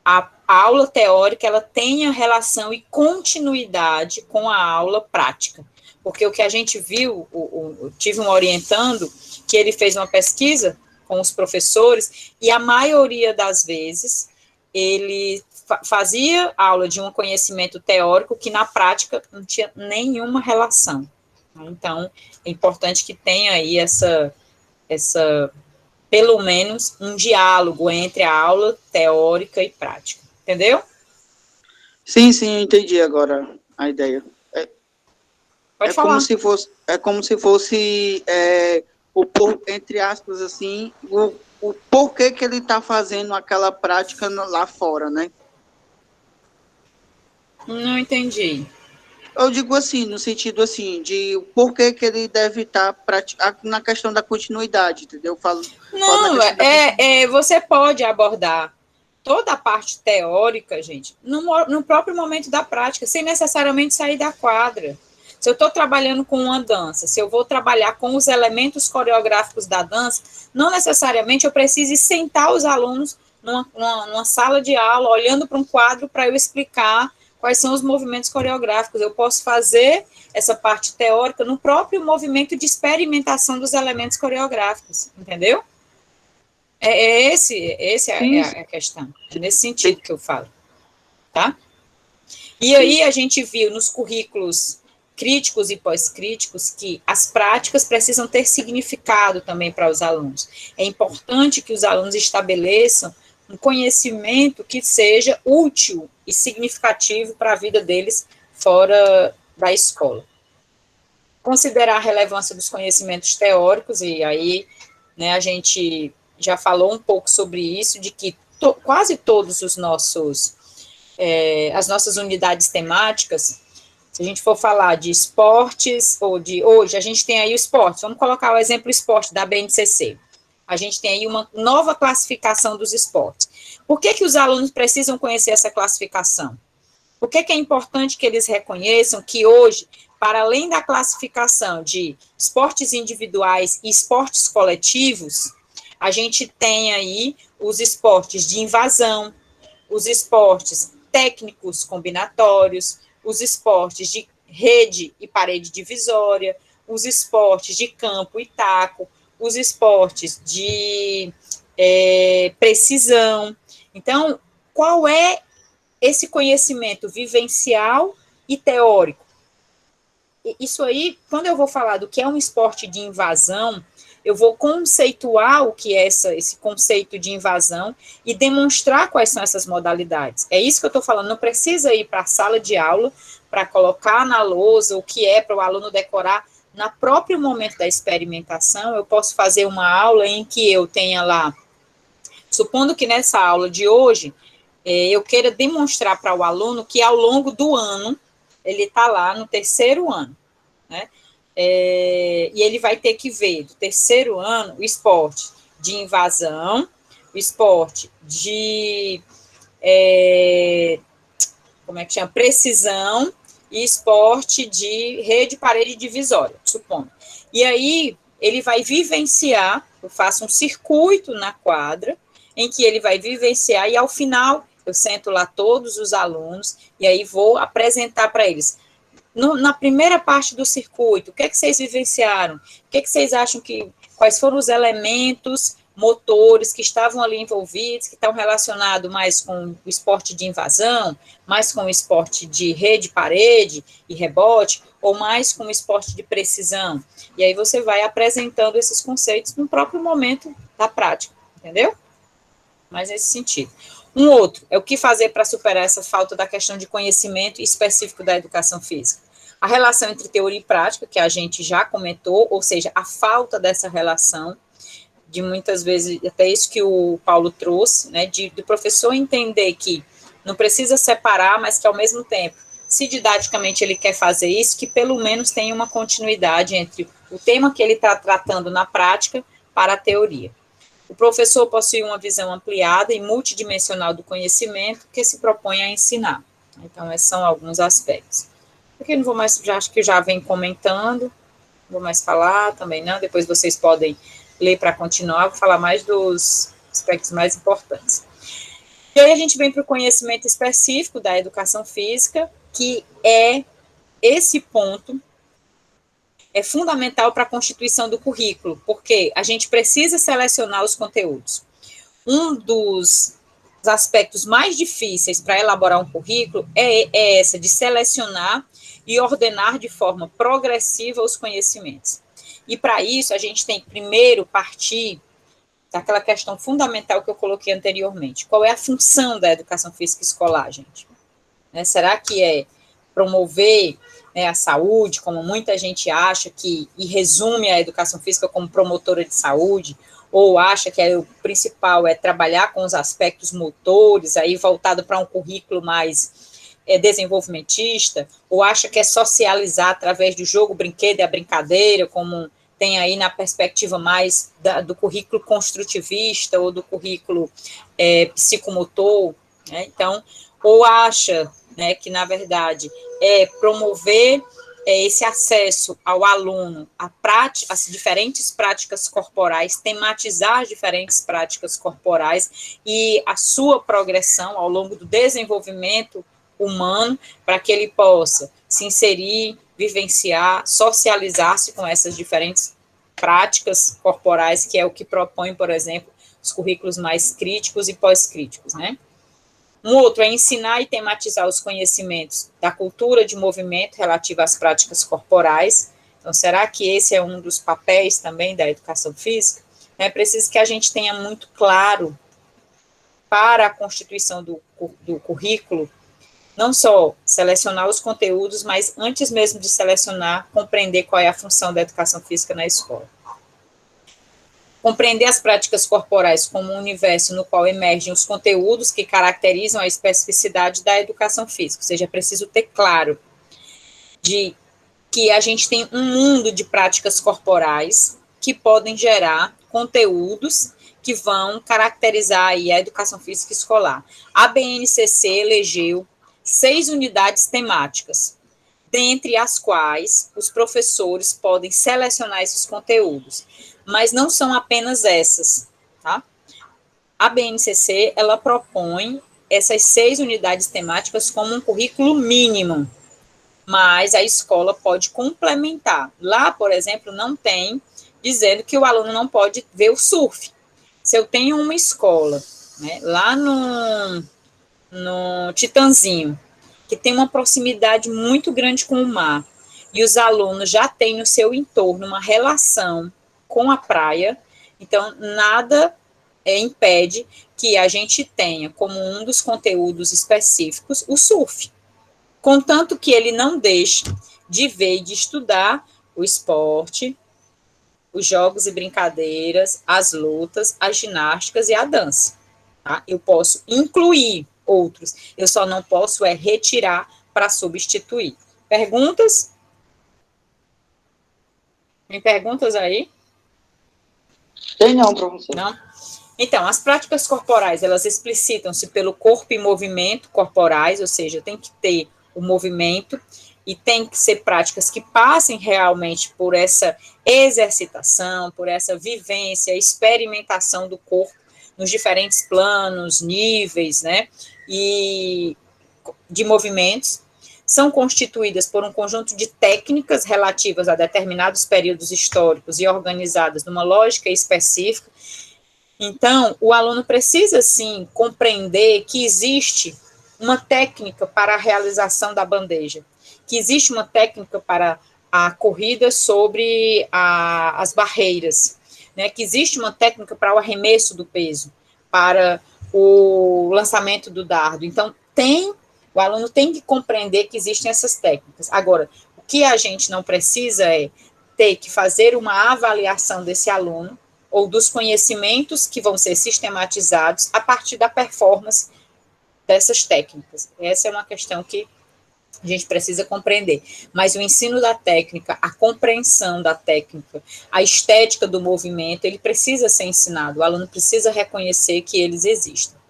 a aula teórica ela tenha relação e continuidade com a aula prática. Porque o que a gente viu, tive um orientando, que ele fez uma pesquisa com os professores, e a maioria das vezes ele fazia aula de um conhecimento teórico que na prática não tinha nenhuma relação. Então, é importante que tenha aí pelo menos, um diálogo entre a aula teórica e prática. Entendeu? Sim, entendi agora a ideia. Pode falar. Como se fosse entre aspas, assim, o porquê que ele está fazendo aquela prática lá fora, né? Não entendi. Eu digo assim, no sentido assim, de por que ele deve estar na questão da continuidade, entendeu? Você pode abordar toda a parte teórica, gente, no próprio momento da prática, sem necessariamente sair da quadra. Se eu estou trabalhando com uma dança, se eu vou trabalhar com os elementos coreográficos da dança, não necessariamente eu preciso sentar os alunos numa sala de aula, olhando para um quadro para eu explicar quais são os movimentos coreográficos. Eu posso fazer essa parte teórica no próprio movimento de experimentação dos elementos coreográficos, entendeu? Essa é a questão, é nesse sentido que eu falo, tá? E aí a gente viu nos currículos críticos e pós-críticos que as práticas precisam ter significado também para os alunos. É importante que os alunos estabeleçam um conhecimento que seja útil e significativo para a vida deles fora da escola. Considerar a relevância dos conhecimentos teóricos, e aí, né, a gente já falou um pouco sobre isso, de que quase todos os as nossas unidades temáticas, se a gente for falar de esportes, hoje a gente tem aí o esporte, vamos colocar o exemplo esporte da BNCC. A gente tem aí uma nova classificação dos esportes. Por que os alunos precisam conhecer essa classificação? Por que é importante que eles reconheçam que hoje, para além da classificação de esportes individuais e esportes coletivos, a gente tem aí os esportes de invasão, os esportes técnicos combinatórios, os esportes de rede e parede divisória, os esportes de campo e taco, os esportes de precisão. Então, qual é esse conhecimento vivencial e teórico? Isso aí, quando eu vou falar do que é um esporte de invasão, eu vou conceituar o que é esse conceito de invasão e demonstrar quais são essas modalidades. É isso que eu estou falando, não precisa ir para a sala de aula para colocar na lousa o que é para o aluno decorar. No próprio momento da experimentação, eu posso fazer uma aula em que eu tenha lá, supondo que nessa aula de hoje, eu queira demonstrar para o aluno que ao longo do ano, ele está lá no terceiro ano, né? E ele vai ter que ver, do terceiro ano, o esporte de invasão, o esporte de, como é que chama? Precisão, e esporte de rede, parede divisória, supondo. E aí, ele vai vivenciar, eu faço um circuito na quadra, em que ele vai vivenciar, e ao final, eu sento lá todos os alunos, e aí vou apresentar para eles. Na primeira parte do circuito, o que é que vocês vivenciaram? O que é que vocês acham quais foram os elementos motores que estavam ali envolvidos, que estão relacionados mais com o esporte de invasão, mais com o esporte de rede, parede e rebote, ou mais com o esporte de precisão? E aí você vai apresentando esses conceitos no próprio momento da prática, entendeu? Mas nesse sentido. Um outro é o que fazer para superar essa falta da questão de conhecimento específico da educação física. A relação entre teoria e prática, que a gente já comentou, ou seja, a falta dessa relação, de muitas vezes, até isso que o Paulo trouxe, né, do professor entender que não precisa separar, mas que ao mesmo tempo, se didaticamente ele quer fazer isso, que pelo menos tenha uma continuidade entre o tema que ele está tratando na prática para a teoria. O professor possui uma visão ampliada e multidimensional do conhecimento que se propõe a ensinar. Então, esses são alguns aspectos. Aqui não vou mais, acho que já vem comentando, não vou mais falar também não, depois vocês podem ler para continuar, vou falar mais dos aspectos mais importantes. E aí a gente vem para o conhecimento específico da educação física, que é esse ponto, é fundamental para a constituição do currículo, porque a gente precisa selecionar os conteúdos. Um dos aspectos mais difíceis para elaborar um currículo é essa de selecionar e ordenar de forma progressiva os conhecimentos. E para isso, a gente tem que primeiro partir daquela questão fundamental que eu coloquei anteriormente. Qual é a função da educação física escolar, gente? Será que é promover a saúde, como muita gente acha e resume a educação física como promotora de saúde, ou acha que o principal é trabalhar com os aspectos motores, aí voltado para um currículo mais desenvolvimentista, ou acha que é socializar através do jogo, brinquedo e a brincadeira, como tem aí na perspectiva mais do currículo construtivista ou do currículo psicomotor, né? Então, ou acha, né, que, na verdade, é promover esse acesso ao aluno às diferentes práticas corporais, tematizar as diferentes práticas corporais e a sua progressão ao longo do desenvolvimento humano, para que ele possa se inserir, vivenciar, socializar-se com essas diferentes práticas corporais, que é o que propõe, por exemplo, os currículos mais críticos e pós-críticos, né? Um outro é ensinar e tematizar os conhecimentos da cultura de movimento relativa às práticas corporais. Então, será que esse é um dos papéis também da educação física? É preciso que a gente tenha muito claro para a constituição do currículo, não só selecionar os conteúdos, mas antes mesmo de selecionar, compreender qual é a função da educação física na escola. Compreender as práticas corporais como um universo no qual emergem os conteúdos que caracterizam a especificidade da educação física, ou seja, é preciso ter claro de que a gente tem um mundo de práticas corporais que podem gerar conteúdos que vão caracterizar aí a educação física escolar. A BNCC elegeu 6 unidades temáticas, dentre as quais os professores podem selecionar esses conteúdos. Mas não são apenas essas. tá? A BNCC, ela propõe essas 6 unidades temáticas como um currículo mínimo, mas a escola pode complementar. Lá, por exemplo, não tem dizendo que o aluno não pode ver o surf. Se eu tenho uma escola, né, lá no Titanzinho, que tem uma proximidade muito grande com o mar, e os alunos já têm no seu entorno uma relação com a praia, então nada impede que a gente tenha como um dos conteúdos específicos o surf, contanto que ele não deixe de ver e de estudar o esporte, os jogos e brincadeiras, as lutas, as ginásticas e a dança. Tá? Eu posso incluir outros, eu só não posso retirar para substituir. Perguntas? Tem perguntas aí? Tem não, professor. Não? Então, as práticas corporais, elas explicitam-se pelo corpo e movimento corporais, ou seja, tem que ter o movimento e tem que ser práticas que passem realmente por essa exercitação, por essa vivência, experimentação do corpo nos diferentes planos, níveis, né, e de movimentos, são constituídas por um conjunto de técnicas relativas a determinados períodos históricos e organizadas numa lógica específica. Então, o aluno precisa, sim, compreender que existe uma técnica para a realização da bandeja, que existe uma técnica para a corrida sobre as barreiras, né, que existe uma técnica para o arremesso do peso, para o lançamento do dardo. Então, o aluno tem que compreender que existem essas técnicas. Agora, o que a gente não precisa é ter que fazer uma avaliação desse aluno ou dos conhecimentos que vão ser sistematizados a partir da performance dessas técnicas. Essa é uma questão que a gente precisa compreender. Mas o ensino da técnica, a compreensão da técnica, a estética do movimento, ele precisa ser ensinado. O aluno precisa reconhecer que eles existem.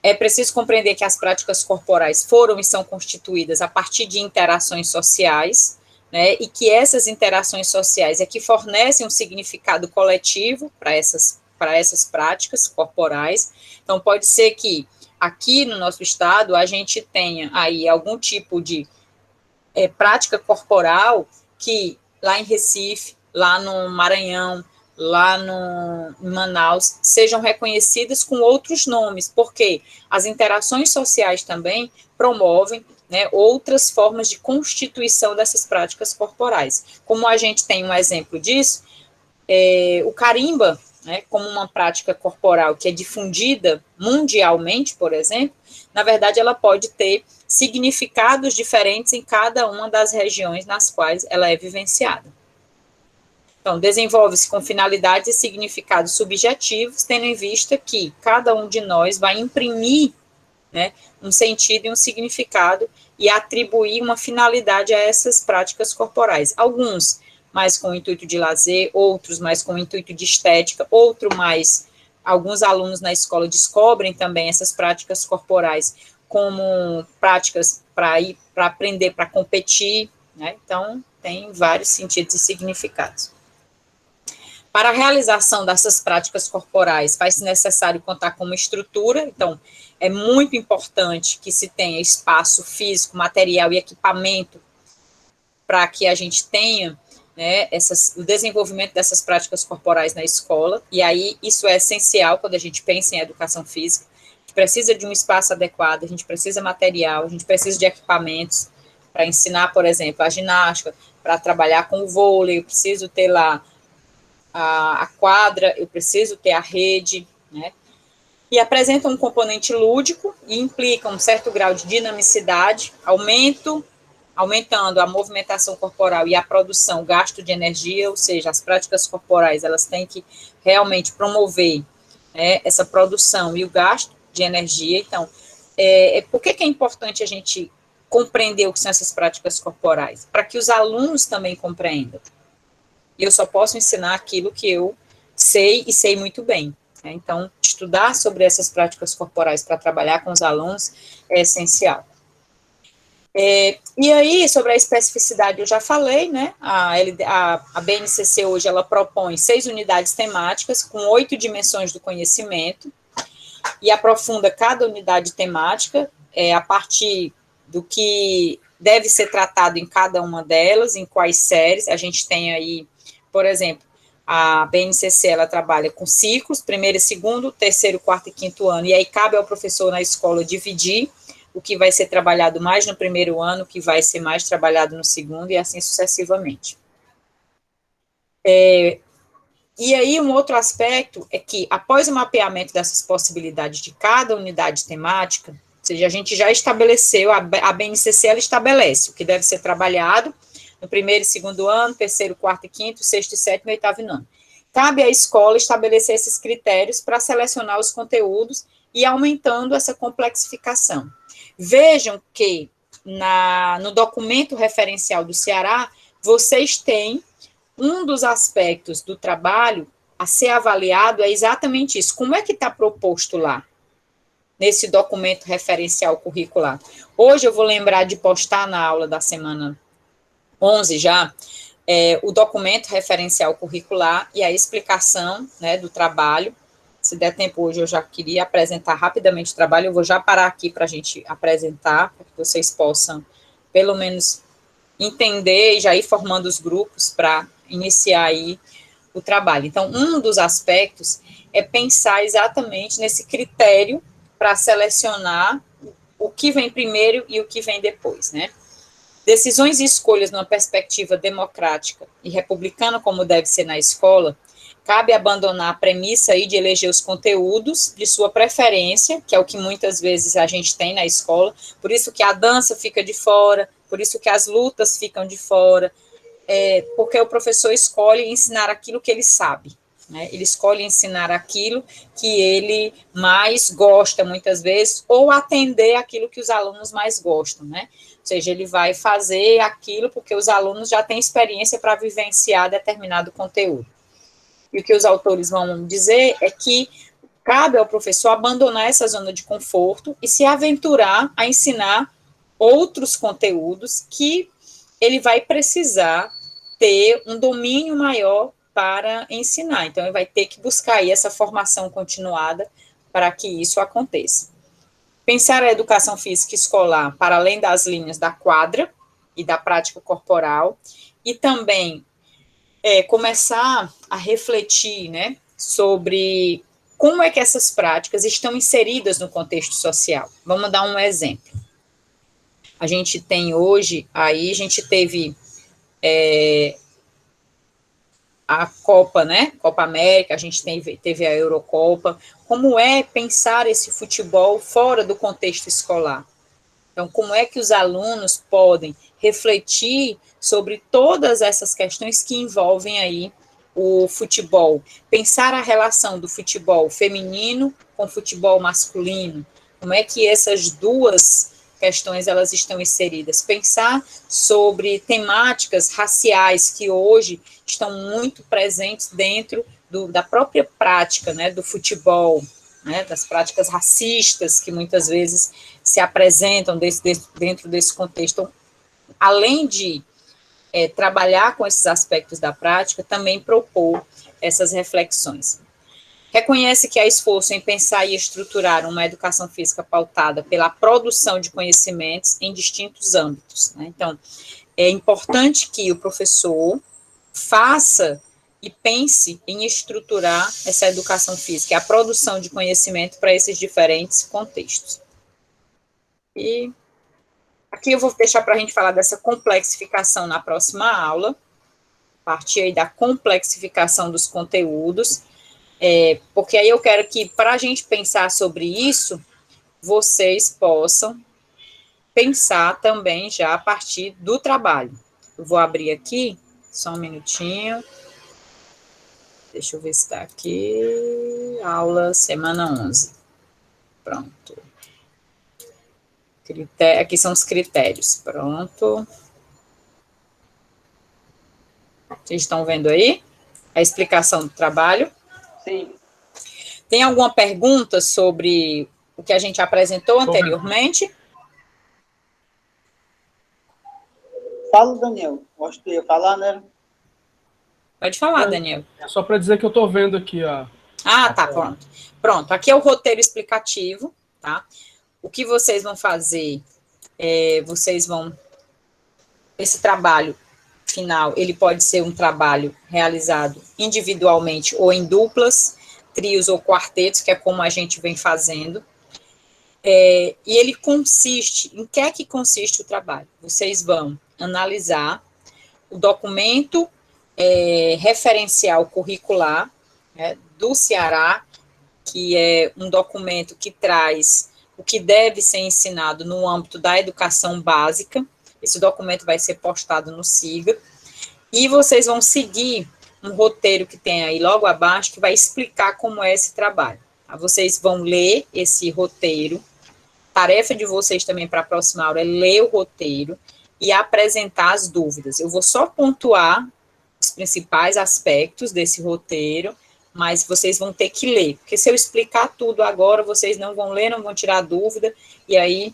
É preciso compreender que as práticas corporais foram e são constituídas a partir de interações sociais, né, e que essas interações sociais é que fornecem um significado coletivo para essas práticas corporais. Então, pode ser que aqui no nosso estado a gente tenha aí algum tipo de prática corporal que lá em Recife, lá no Maranhão, lá em Manaus, sejam reconhecidas com outros nomes, porque as interações sociais também promovem, né, outras formas de constituição dessas práticas corporais. Como a gente tem um exemplo disso, o carimba, né, como uma prática corporal que é difundida mundialmente, por exemplo, na verdade ela pode ter significados diferentes em cada uma das regiões nas quais ela é vivenciada. Então, desenvolve-se com finalidades e significados subjetivos, tendo em vista que cada um de nós vai imprimir, né, um sentido e um significado e atribuir uma finalidade a essas práticas corporais. Alguns mais com o intuito de lazer, outros mais com o intuito de estética, alguns alunos na escola descobrem também essas práticas corporais como práticas para aprender, para competir, né? Então, tem vários sentidos e significados. Para a realização dessas práticas corporais, faz-se necessário contar com uma estrutura, então, é muito importante que se tenha espaço físico, material e equipamento para que a gente tenha, né, o desenvolvimento dessas práticas corporais na escola, e aí isso é essencial quando a gente pensa em educação física. A gente precisa de um espaço adequado, a gente precisa de material, a gente precisa de equipamentos para ensinar, por exemplo, a ginástica, para trabalhar com o vôlei, eu preciso ter lá a quadra, eu preciso ter a rede, né? E apresentam um componente lúdico e implicam um certo grau de dinamicidade, aumentando a movimentação corporal e a produção, o gasto de energia, ou seja, as práticas corporais, elas têm que realmente promover, né, essa produção e o gasto de energia. Então, por que é importante a gente compreender o que são essas práticas corporais? Para que os alunos também compreendam. Eu só posso ensinar aquilo que eu sei e sei muito bem. Né? Então, estudar sobre essas práticas corporais para trabalhar com os alunos é essencial. E aí, sobre a especificidade, eu já falei, né? A BNCC hoje, ela propõe 6 unidades temáticas com 8 dimensões do conhecimento e aprofunda cada unidade temática a partir do que deve ser tratado em cada uma delas, em quais séries. A gente tem aí, por exemplo, a BNCC, ela trabalha com ciclos, primeiro e segundo, terceiro, quarto e quinto ano, e aí cabe ao professor na escola dividir o que vai ser trabalhado mais no primeiro ano, o que vai ser mais trabalhado no segundo, e assim sucessivamente. E aí, um outro aspecto é que, após o mapeamento dessas possibilidades de cada unidade temática, ou seja, a gente já estabeleceu, a BNCC, ela estabelece o que deve ser trabalhado no primeiro e segundo ano, terceiro, quarto e quinto, sexto e sétimo, oitavo e nono. Cabe à escola estabelecer esses critérios para selecionar os conteúdos e aumentando essa complexificação. Vejam que no documento referencial do Ceará, vocês têm um dos aspectos do trabalho a ser avaliado é exatamente isso. Como é que está proposto lá, nesse documento referencial curricular? Hoje eu vou lembrar de postar na aula da semana 11 já, o documento referencial curricular e a explicação, né, do trabalho. Se der tempo hoje, eu já queria apresentar rapidamente o trabalho, eu vou já parar aqui para a gente apresentar, para que vocês possam, pelo menos, entender e já ir formando os grupos para iniciar aí o trabalho. Então, um dos aspectos é pensar exatamente nesse critério para selecionar o que vem primeiro e o que vem depois, né? Decisões e escolhas numa perspectiva democrática e republicana, como deve ser na escola, cabe abandonar a premissa aí de eleger os conteúdos de sua preferência, que é o que muitas vezes a gente tem na escola, por isso que a dança fica de fora, por isso que as lutas ficam de fora, porque o professor escolhe ensinar aquilo que ele sabe, né? Ele escolhe ensinar aquilo que ele mais gosta, muitas vezes, ou atender aquilo que os alunos mais gostam, né? Ou seja, ele vai fazer aquilo porque os alunos já têm experiência para vivenciar determinado conteúdo. E o que os autores vão dizer é que cabe ao professor abandonar essa zona de conforto e se aventurar a ensinar outros conteúdos que ele vai precisar ter um domínio maior para ensinar. Então, ele vai ter que buscar aí essa formação continuada para que isso aconteça. Pensar a educação física escolar para além das linhas da quadra e da prática corporal, e também começar a refletir, né, sobre como é que essas práticas estão inseridas no contexto social. Vamos dar um exemplo. A gente tem hoje, aí a gente teve a Copa, né, Copa América, a gente teve a Eurocopa. Como é pensar esse futebol fora do contexto escolar? Então, como é que os alunos podem refletir sobre todas essas questões que envolvem aí o futebol? Pensar a relação do futebol feminino com o futebol masculino. Como é que essas duas questões elas estão inseridas? Pensar sobre temáticas raciais que hoje estão muito presentes dentro da própria prática, né, do futebol, né, das práticas racistas que muitas vezes se apresentam dentro desse contexto. Além de trabalhar com esses aspectos da prática, também propor essas reflexões. Reconhece que há esforço em pensar e estruturar uma educação física pautada pela produção de conhecimentos em distintos âmbitos, né? Então, é importante que o professor faça e pense em estruturar essa educação física, a produção de conhecimento para esses diferentes contextos. E aqui eu vou deixar para a gente falar dessa complexificação na próxima aula, a partir aí da complexificação dos conteúdos, porque aí eu quero que, para a gente pensar sobre isso, vocês possam pensar também já a partir do trabalho. Eu vou abrir aqui, só um minutinho. Deixa eu ver se está aqui. Aula, semana 11. Pronto. Aqui são os critérios. Pronto. Vocês estão vendo aí? A explicação do trabalho? Sim. Tem alguma pergunta sobre o que a gente apresentou anteriormente? Fala, Daniel. Acho que tu ia falar, né? Pode falar, Daniel. Só para dizer que eu estou vendo aqui a... Tá, pronto. Pronto, aqui é o roteiro explicativo, tá? O que vocês vão fazer, vocês vão... Esse trabalho final, ele pode ser um trabalho realizado individualmente ou em duplas, trios ou quartetos, que é como a gente vem fazendo. E ele consiste, em que é que consiste o trabalho? Vocês vão analisar o documento referencial curricular, né, do Ceará, que é um documento que traz o que deve ser ensinado no âmbito da educação básica. Esse documento vai ser postado no SIGA, e vocês vão seguir um roteiro que tem aí logo abaixo, que vai explicar como é esse trabalho. Tá? Vocês vão ler esse roteiro, tarefa de vocês também para a próxima aula é ler o roteiro e apresentar as dúvidas. Eu vou só pontuar os principais aspectos desse roteiro, mas vocês vão ter que ler, porque se eu explicar tudo agora, vocês não vão ler, não vão tirar dúvida, e aí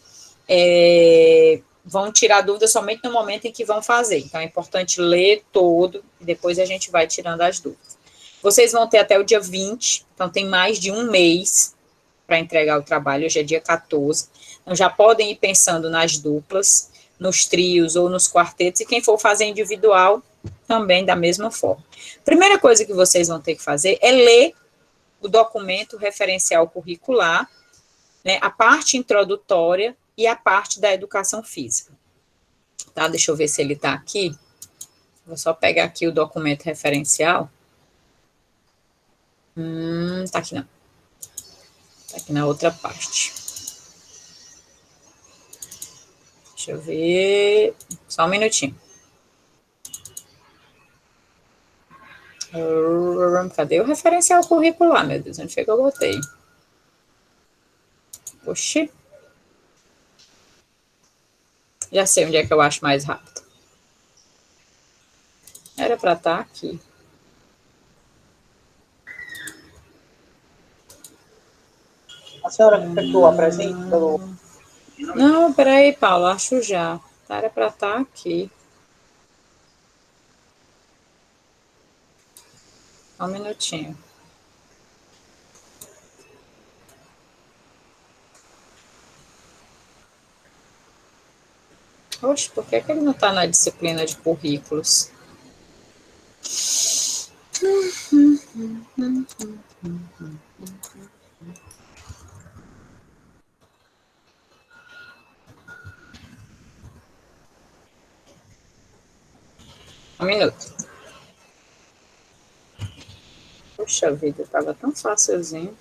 vão tirar dúvida somente no momento em que vão fazer. Então, é importante ler todo, e depois a gente vai tirando as dúvidas. Vocês vão ter até o dia 20, então tem mais de um mês para entregar o trabalho, hoje é dia 14. Então, já podem ir pensando nas duplas, nos trios ou nos quartetos, e quem for fazer individual, também da mesma forma. Primeira coisa que vocês vão ter que fazer é ler o documento referencial curricular, né, a parte introdutória e a parte da educação física. Tá? Deixa eu ver se ele está aqui. Vou só pegar aqui o documento referencial. Tá aqui não. Tá aqui na outra parte. Deixa eu ver. Só um minutinho. Cadê o referencial curricular, meu Deus? Onde foi que eu botei? Oxi. Já sei onde é que eu acho mais rápido. Era para estar aqui. A senhora quer que eu apresente? Não, peraí, Paulo, acho já. Era para estar aqui. Só um minutinho. Oxe, por que ele não está na disciplina de currículos? Um minuto. Puxa vida, estava tão facilzinho.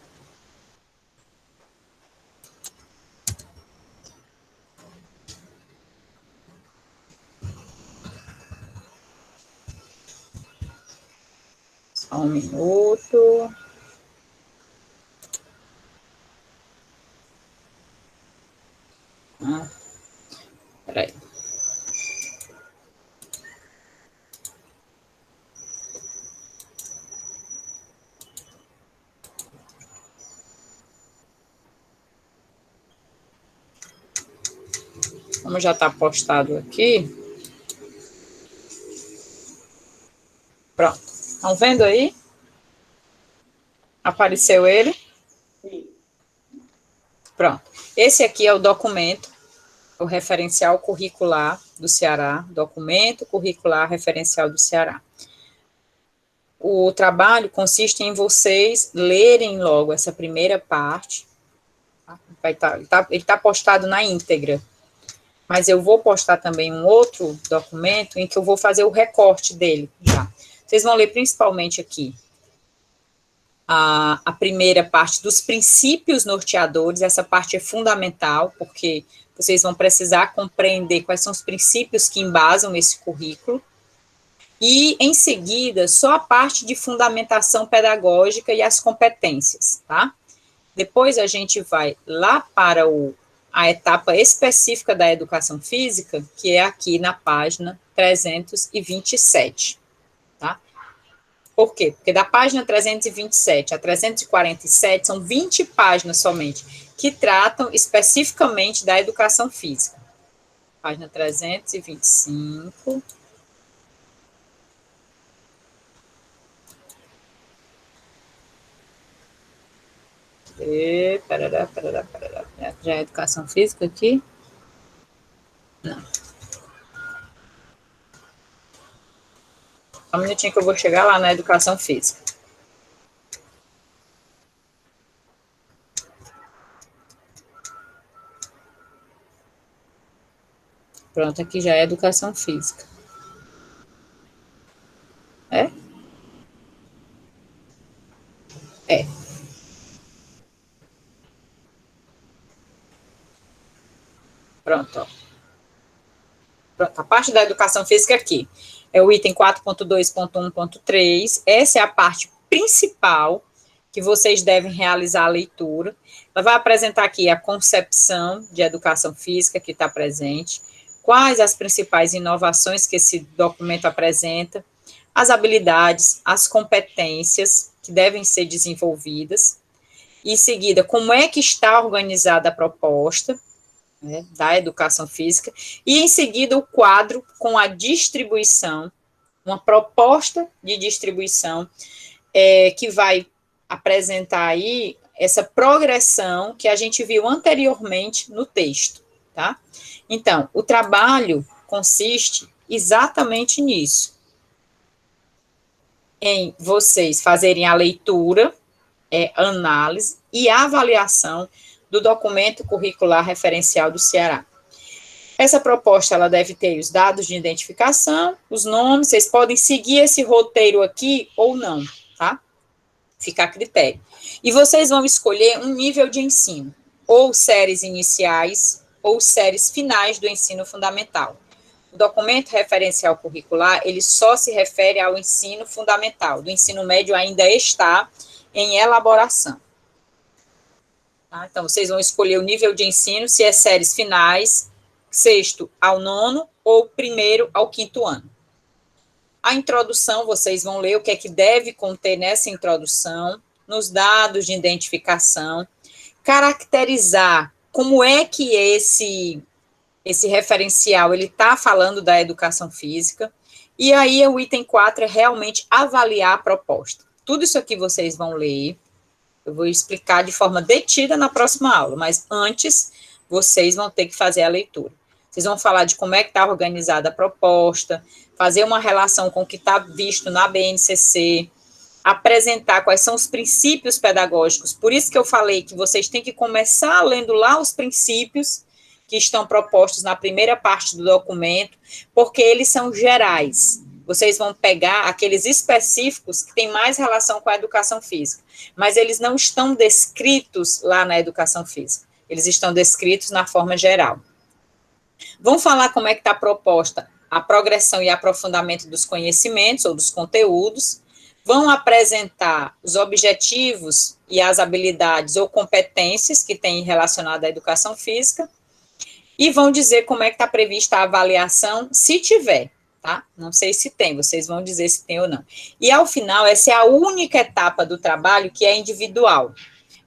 Só um minuto. Peraí. Como já está postado aqui. Pronto. Estão vendo aí? Apareceu ele? Sim. Pronto. Esse aqui é o documento, o referencial curricular do Ceará, documento curricular referencial do Ceará. O trabalho consiste em vocês lerem logo essa primeira parte. Tá? Ele está postado na íntegra. Mas eu vou postar também um outro documento em que eu vou fazer o recorte dele já. Vocês vão ler principalmente aqui a primeira parte dos princípios norteadores. Essa parte é fundamental, porque vocês vão precisar compreender quais são os princípios que embasam esse currículo. E, em seguida, só a parte de fundamentação pedagógica e as competências, tá? Depois a gente vai lá para a etapa específica da educação física, que é aqui na página 327, tá? Por quê? Porque da página 327 a 347 são 20 páginas somente, que tratam especificamente da educação física. Página 325. Parará. Já é educação física aqui? Não. Só um minutinho que eu vou chegar lá na educação física. Pronto, aqui já é educação física. É? É. Pronto, ó. Pronto, a parte da educação física aqui é o item 4.2.1.3. Essa é a parte principal que vocês devem realizar a leitura. Ela vai apresentar aqui a concepção de educação física que está presente, quais as principais inovações que esse documento apresenta, as habilidades, as competências que devem ser desenvolvidas. Em seguida, como é que está organizada a proposta, né, da educação física, e em seguida o quadro com a distribuição, uma proposta de distribuição que vai apresentar aí essa progressão que a gente viu anteriormente no texto, tá? Então, o trabalho consiste exatamente nisso, em vocês fazerem a leitura, análise e avaliação do documento curricular referencial do Ceará. Essa proposta, ela deve ter os dados de identificação, os nomes, vocês podem seguir esse roteiro aqui ou não, tá? Fica a critério. E vocês vão escolher um nível de ensino, ou séries iniciais, ou séries finais do ensino fundamental. O documento referencial curricular, ele só se refere ao ensino fundamental, do ensino médio ainda está em elaboração. Tá? Então, vocês vão escolher o nível de ensino, se é séries finais, 6º ao 9º, ou 1º ao 5º ano. A introdução, vocês vão ler o que é que deve conter nessa introdução, nos dados de identificação, caracterizar como é que esse referencial, ele está falando da educação física, e aí o item 4 é realmente avaliar a proposta. Tudo isso aqui vocês vão ler. Eu vou explicar de forma detida na próxima aula, mas antes, vocês vão ter que fazer a leitura. Vocês vão falar de como é que está organizada a proposta, fazer uma relação com o que está visto na BNCC, apresentar quais são os princípios pedagógicos. Por isso que eu falei que vocês têm que começar lendo lá os princípios que estão propostos na primeira parte do documento, porque eles são gerais. Vocês vão pegar aqueles específicos que têm mais relação com a educação física, mas eles não estão descritos lá na educação física, eles estão descritos na forma geral. Vão falar como é que está proposta a progressão e aprofundamento dos conhecimentos ou dos conteúdos, vão apresentar os objetivos e as habilidades ou competências que têm relacionado à educação física, e vão dizer como é que está prevista a avaliação, se tiver. Tá? Não sei se tem, vocês vão dizer se tem ou não. E, ao final, essa é a única etapa do trabalho que é individual.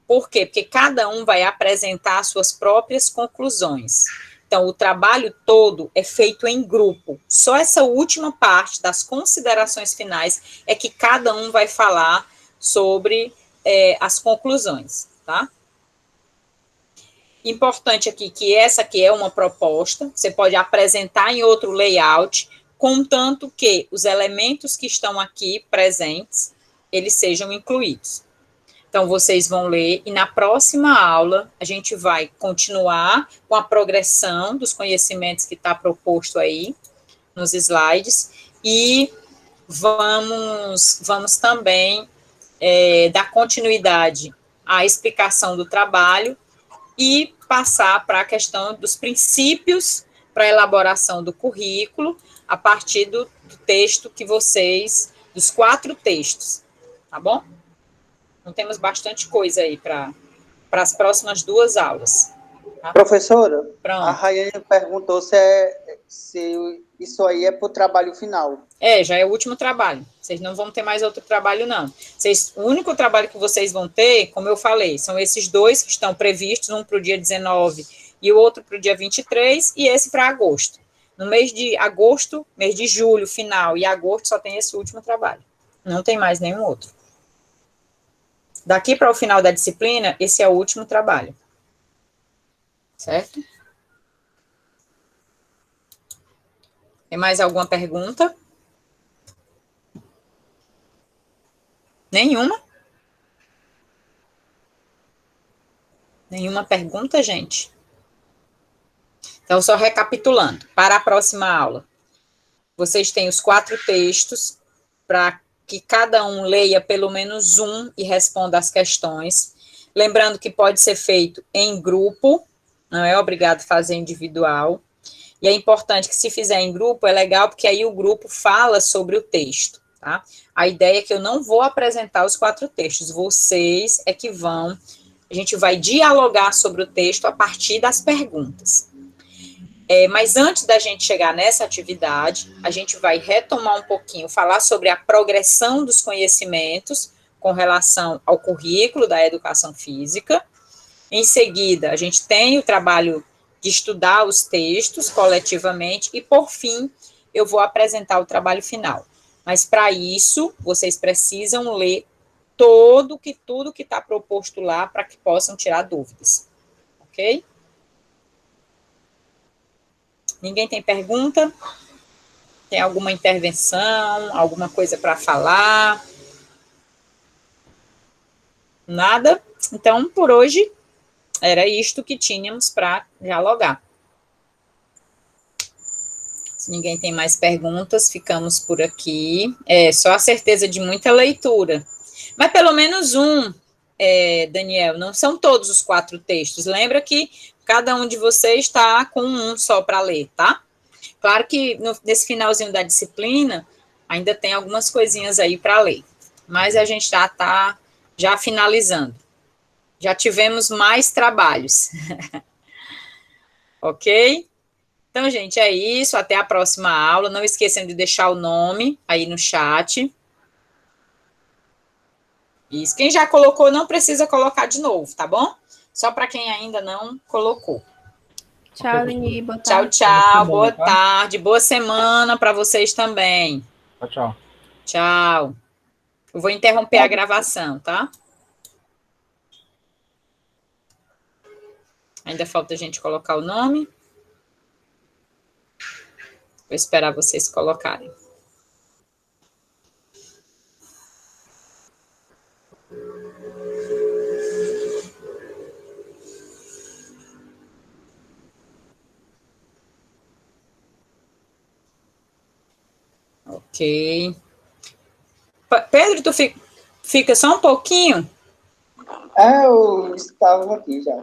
Por quê? Porque cada um vai apresentar suas próprias conclusões. Então, o trabalho todo é feito em grupo. Só essa última parte das considerações finais é que cada um vai falar sobre as conclusões, tá? Importante aqui que essa aqui é uma proposta, você pode apresentar em outro layout, contanto que os elementos que estão aqui presentes, eles sejam incluídos. Então, vocês vão ler, e na próxima aula, a gente vai continuar com a progressão dos conhecimentos que está proposto aí, nos slides, e vamos também dar continuidade à explicação do trabalho e passar para a questão dos princípios para a elaboração do currículo, a partir do texto que vocês, dos 4 textos, tá bom? Então, temos bastante coisa aí para as próximas 2 aulas. Tá? Professora, Pronto. A Rayane perguntou se isso aí é para o trabalho final. Já é o último trabalho. Vocês não vão ter mais outro trabalho, não. O único trabalho que vocês vão ter, como eu falei, são esses 2 que estão previstos, um para o dia 19 e o outro para o dia 23, e esse para agosto. No mês de agosto, mês de julho, final, e agosto, só tem esse último trabalho. Não tem mais nenhum outro. Daqui para o final da disciplina, esse é o último trabalho. Certo? Tem mais alguma pergunta? Nenhuma? Nenhuma pergunta, gente? Então, só recapitulando, para a próxima aula, vocês têm os 4 textos, para que cada um leia pelo menos um e responda as questões. Lembrando que pode ser feito em grupo, não é obrigado fazer individual. E é importante que, se fizer em grupo, é legal, porque aí o grupo fala sobre o texto, tá? A ideia é que eu não vou apresentar os 4 textos, vocês é que vão, a gente vai dialogar sobre o texto a partir das perguntas. Mas antes da gente chegar nessa atividade, a gente vai retomar um pouquinho, falar sobre a progressão dos conhecimentos com relação ao currículo da educação física. Em seguida, a gente tem o trabalho de estudar os textos coletivamente e, por fim, eu vou apresentar o trabalho final. Mas, para isso, vocês precisam ler tudo que está proposto lá para que possam tirar dúvidas. Ok? Ninguém tem pergunta? Tem alguma intervenção? Alguma coisa para falar? Nada? Então, por hoje, era isto que tínhamos para dialogar. Se ninguém tem mais perguntas, ficamos por aqui. Só a certeza de muita leitura. Mas pelo menos um, Daniel, não são todos os 4 textos. Lembra que cada um de vocês está com um só para ler, tá? Claro que nesse finalzinho da disciplina, ainda tem algumas coisinhas aí para ler. Mas a gente já está finalizando. Já tivemos mais trabalhos. Ok? Então, gente, é isso. Até a próxima aula. Não esqueçam de deixar o nome aí no chat. Isso. Quem já colocou, não precisa colocar de novo, tá bom? Só para quem ainda não colocou. Tchau, Lini. Boa Tchau, tarde. tchau. Boa tarde. Boa semana para vocês também. Tchau, tchau. Tchau. Eu vou interromper a gravação, tá? Ainda falta a gente colocar o nome. Vou esperar vocês colocarem. Ok. Pedro, tu fica só um pouquinho? Eu estava aqui já.